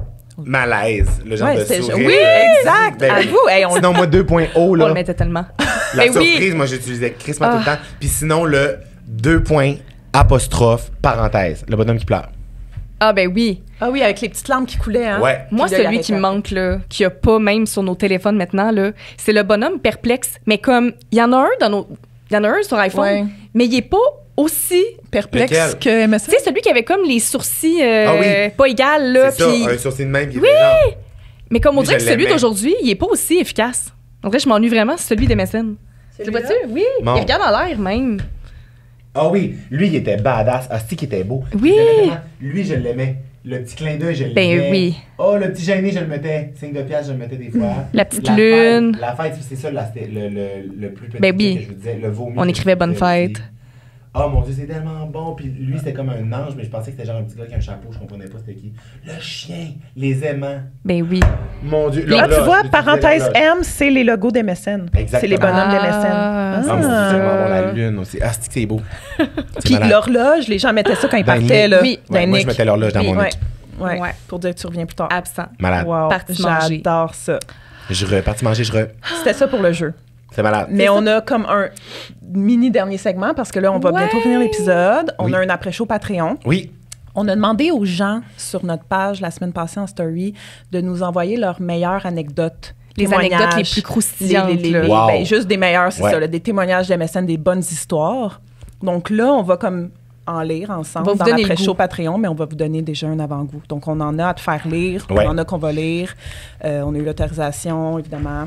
Malaise, le genre de sourire. Oui, exact. Ben, À vous. Hey, Sinon, moi, 2.0, On là, le mettait tellement. la Ben oui. surprise, moi, j'utilisais crissement tout le temps. Puis sinon, le 2 points, apostrophe, parenthèse, le bonhomme qui pleure. Ah, ben oui. Ah oui, avec les petites larmes qui coulaient, hein? Ouais. Moi, Puis là, celui il qui me arrêtait. manque, là, qu'il n'y a pas même sur nos téléphones maintenant, là, c'est le bonhomme perplexe. Mais comme, il y en a un dans nos... Il y en a un sur iPhone, Ouais. mais il n'est pas aussi... Perplexe Lequel? que MSN. Tu sais, celui qui avait comme les sourcils Ah oui. pas égales, là. C'est puis- ça, un sourcil de même. Puis genre, Mais comme on Lui, dirait je que celui l'aimais. d'aujourd'hui, il n'est pas aussi efficace. En vrai, je m'ennuie vraiment, c'est celui d'MSN. Tu vois-tu? Oui. Bon. Il regarde en l'air, même. Ah oui, lui, il était badass. Asti, qui était beau. Oui. Je l'aimais tellement. Lui, je l'aimais. Le petit clin d'œil, je l'aimais. Ben oui. Oh, le petit gêné, je le mettais. 5 de piastres, je le mettais des fois. La petite fête, lune. La fête, c'est ça, là, c'était le plus petit Ben oui. que je vous disais. Le vomi. On je écrivait vous bonne disais aussi. fête. Oh mon Dieu, c'est tellement bon. Puis lui, c'était comme un ange, mais je pensais que c'était genre un petit gars avec un chapeau. Je comprenais pas c'était qui. Le chien, les aimants. Ben oui. Mon Dieu. Ah, l'horloge, tu vois, j'utilisais parenthèse l'horloge. M, c'est les logos d'MSN. Exactement. C'est les bonhommes d'MSN. Ah, Ah, mon Dieu, c'est vraiment bon, la lune aussi. Ah, c'est que c'est beau. C'est Puis malade. l'horloge, les gens mettaient ça quand ils Dans le partaient, nick. là. Oui. Dans Ouais, le moi, je nick. mettais l'horloge dans Oui. mon Ouais. nick. Ouais. Ouais. Pour dire que tu reviens plus tard. Absent. Malade. Wow. Parti manger. J'adore ça. Parti manger, C'était ça pour le jeu. C'est malade. Mais on a comme un mini dernier segment parce que là, on va Ouais. bientôt finir l'épisode. On Oui. a un après-show Patreon. Oui. On a demandé aux gens sur notre page la semaine passée en story de nous envoyer leurs meilleures anecdotes. Les témoignages, anecdotes les plus croustillantes, là. Wow. ben, juste des meilleures, c'est Ouais. ça, là, des témoignages d'MSN, des bonnes histoires. Donc là, on va comme en lire ensemble On va vous dans donner le l'après-show goût. Patreon, mais on va vous donner déjà un avant-goût. Donc, on en a à te faire lire, Ouais. on en a qu'on va lire. On a eu l'autorisation, évidemment.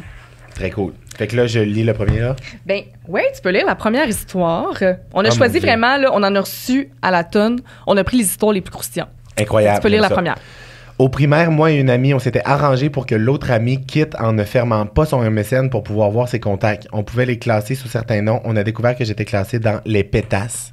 Très cool. Fait que là, je lis le premier, là. Ben, ouais, tu peux lire la première histoire. On a Oh, choisi mon Dieu. vraiment, là, on en a reçu à la tonne. On a pris les histoires les plus croustillantes. Incroyable. Tu peux lire j'aime la ça. première. Au primaire, moi et une amie, on s'était arrangé pour que l'autre ami quitte en ne fermant pas son MSN pour pouvoir voir ses contacts. On pouvait les classer sous certains noms. On a découvert que j'étais classé dans les pétasses.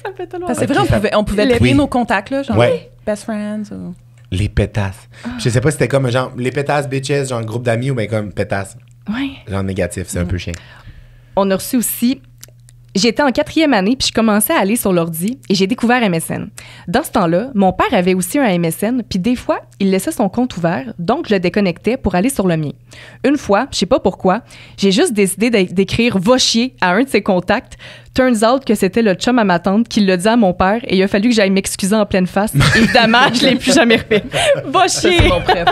Ça me fait tellement Parce que c'est Ok, vrai, on pouvait Oui. trier nos contacts, là, genre Ouais. best friends. Ou... Les pétasses. Je sais pas si c'était comme genre les pétasses bitches, genre groupe d'amis ou bien comme pétasses. Ouais. Genre négatif, c'est un peu chien. On a reçu aussi. J'étais en 4e année, puis je commençais à aller sur l'ordi et j'ai découvert MSN. Dans ce temps-là, mon père avait aussi un MSN, puis des fois, il laissait son compte ouvert, donc je le déconnectais pour aller sur le mien. Une fois, je sais pas pourquoi, j'ai juste décidé d'écrire « va chier » à un de ses contacts. Turns out que c'était le chum à ma tante qui l'a dit à mon père et il a fallu que j'aille m'excuser en pleine face. Évidemment, je l'ai plus jamais refait. Va chier! C'est mon préf.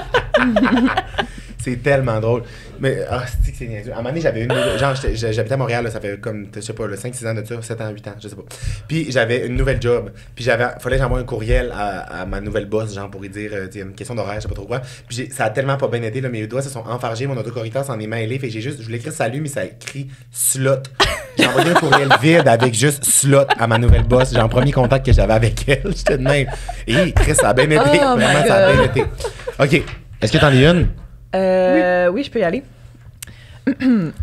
C'est tellement drôle. Mais, c'est que c'est niaiseux. À un moment donné, j'avais une. Genre, j'habitais à Montréal, là, ça fait comme, je sais pas, 5-6 ans de ça, 7 ans, 8 ans, je sais pas. Puis j'avais une nouvelle job. Puis fallait que j'envoie un courriel à ma nouvelle boss, genre, pour lui dire, tu sais, une question d'horaire, je sais pas trop quoi. Puis ça a tellement pas bien été, là, mes doigts se sont enfargés, mon autocorrecteur s'en est mêlé. Fait que je voulais écrire salut, mais ça a écrit slot. J'ai envoyé un courriel vide avec juste slot à ma nouvelle boss. Genre, premier contact que j'avais avec elle. J'étais de même. Et Chris, ça a bien été. Oh Vraiment, my ça a bien God. été. OK. Est-ce que t'en es une? Oui, je peux y aller.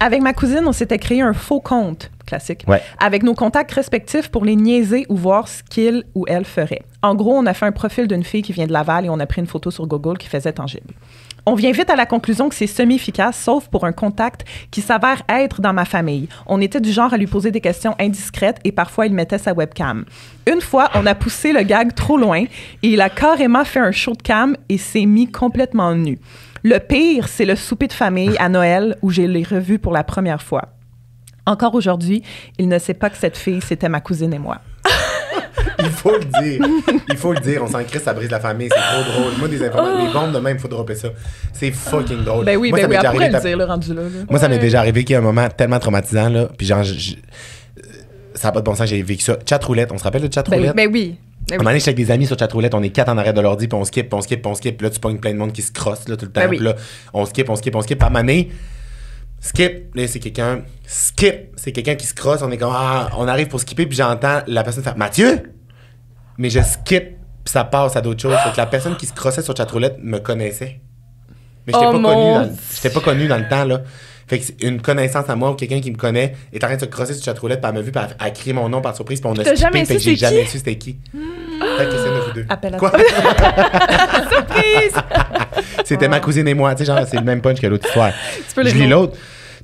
Avec ma cousine, on s'était créé un faux compte, classique, Ouais. avec nos contacts respectifs pour les niaiser ou voir ce qu'il ou elle ferait. En gros, on a fait un profil d'une fille qui vient de Laval et on a pris une photo sur Google qui faisait tangible. On vient vite à la conclusion que c'est semi-efficace, sauf pour un contact qui s'avère être dans ma famille. On était du genre à lui poser des questions indiscrètes et parfois il mettait sa webcam. Une fois, on a poussé le gag trop loin et il a carrément fait un show de cam et s'est mis complètement nu. Le pire, c'est le souper de famille à Noël où je l'ai revu pour la première fois. Encore aujourd'hui, il ne sait pas que cette fille, c'était ma cousine et moi. Il faut le dire. Il faut le dire. On s'en crisse, ça brise la famille. C'est trop drôle. Moi, des informations, les bombes de même, il faut dropper ça. C'est fucking drôle. Ben oui, moi, ça m'est elle déjà pourrait arrivé le dire, le rendu là. Moi, ça m'est déjà arrivé qu'il y a un moment tellement traumatisant, là. Puis genre, ça n'a pas de bon sens, j'ai vécu ça. Chatroulette, on se rappelle de chatroulette? Ben oui. À un moment donné, je suis avec des amis sur chatroulette, on est 4 en arrêt de l'ordi, puis on skip. Puis là, tu pognes plein de monde qui se crosse, là, tout le temps. Ben oui. Puis là, on skip. Puis à un moment donné, skip, là, c'est quelqu'un. Skip, c'est quelqu'un qui se crosse. On est comme, on arrive pour skipper, puis j'entends la personne faire Mathieu! Mais je skip, puis ça passe à d'autres choses. Fait que la personne qui se crossait sur chatroulette me connaissait. Mais j'étais pas connu dans le temps, là. Fait que c'est une connaissance à moi ou quelqu'un qui me connaît est en train de se crosser sur chatroulette, puis elle m'a vu, puis elle a crié mon nom par surprise, puis on a skippé, jamais fait que su j'ai c'est jamais qui? su c'était qui. Fait que c'est de vous deux. Appelle à Quoi? Surprise! C'était ma cousine et moi. Tu sais, genre, c'est le même punch que l'autre histoire. Tu peux les Je lis mots. l'autre.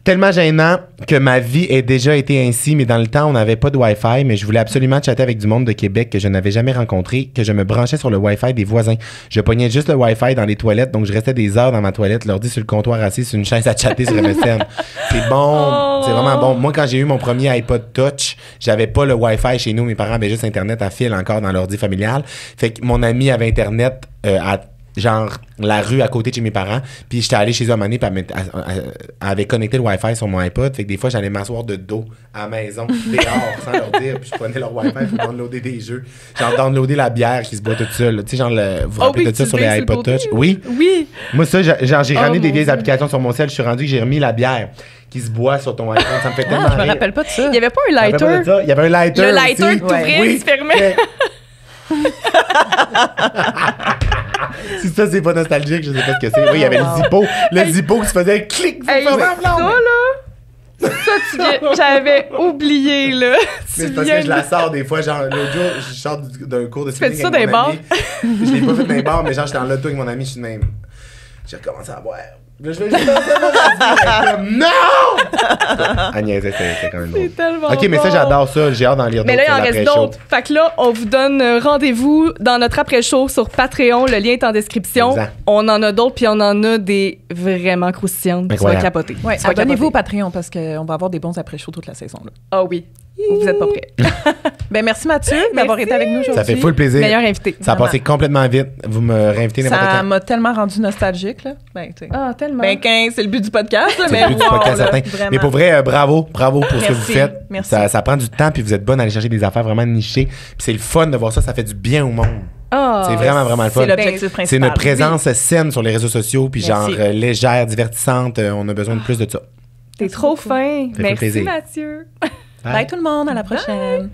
Tellement gênant que ma vie ait déjà été ainsi, mais dans le temps, on n'avait pas de Wi-Fi, mais je voulais absolument chatter avec du monde de Québec que je n'avais jamais rencontré, que je me branchais sur le Wi-Fi des voisins. Je pognais juste le Wi-Fi dans les toilettes, donc je restais des heures dans ma toilette, l'ordi sur le comptoir assis sur une chaise à chatter sur MSN. C'est bon, c'est vraiment bon. Moi, quand j'ai eu mon premier iPod Touch, j'avais pas le Wi-Fi chez nous, mes parents avaient juste Internet à fil encore dans l'ordi familial. Fait que mon ami avait Internet à genre la rue à côté de chez mes parents, puis j'étais allé chez eux à un moment donné, puis elle avait connecté le Wi-Fi sur mon iPod, fait que des fois j'allais m'asseoir de dos à la maison, dehors, sans leur dire, puis je prenais leur Wi-Fi pour downloader des jeux, genre downloader la bière qui se boit toute seule, tu sais, genre vous vous rappelez oui, de ça tu sur le les dis, iPod c'est le Touch? côté. Oui. Oui. Moi ça, genre j'ai ramené des mon vieilles Dieu. applications sur mon cell, je suis rendu que j'ai remis la bière qui se boit sur ton iPhone, ça me fait tellement Je me rire. rappelle pas de ça. Il n'y avait pas un Tu te rappelles pas lighter. de ça? Il y avait un lighter Le lighter aussi. que t'ouvrais, Oui. il se fermait. Mais- Si ça, c'est pas nostalgique, je sais pas ce que c'est. Oui, il y avait le Zippo. Le Zippo qui se faisait clic. Hey, ça, là, j'avais oublié, là. Mais c'est parce que je la sors des fois, genre l'autre jour, je sors d'un cours de fais swimming ça avec dans mon les ami. Je l'ai pas fait dans les bars, mais genre j'étais en loto avec mon ami, je suis de même. J'ai recommencé à boire. Là, je fais juste comme non! Agnès, c'est quand même drôle. C'est tellement Ok, mais ça, bon. j'adore ça. J'ai hâte d'en lire d'autres. Mais là, il en sur reste l'après-show. d'autres. Fait que là, on vous donne rendez-vous dans notre après-show sur Patreon. Le lien est en description. Exact. On en a d'autres, puis on en a des vraiment croustillantes. Tu vas Incroyable. capoter. Ouais, Tu vas abonnez-vous au capoter. Patreon parce qu'on va avoir des bons après-shows toute la saison. Là. Ah oui. Vous êtes pas prêts. Ben, merci Mathieu d'avoir été avec nous aujourd'hui. Ça fait full plaisir. Meilleur invité. Ça a passé complètement vite. Vous me réinvitez n'importe Ça quand. m'a tellement rendu nostalgique. Là. Ben, tu sais. Ah, tellement. Ben, 15, c'est le but du podcast. Là, C'est mais le but du wow, podcast, là, certain. vraiment. Mais pour vrai, bravo pour ce que Merci. vous faites. Merci. Ça prend du temps, puis vous êtes bonne à aller chercher des affaires vraiment nichées. Puis c'est le fun de voir ça, ça fait du bien au monde. Ah, C'est vraiment le fun. C'est l'objectif principal. C'est une présence saine sur les réseaux sociaux, puis genre Merci. légère, divertissante. On a besoin de plus de ça. T'es trop fin. fait Merci, plaisir. Mathieu. Bye tout le monde, à la prochaine.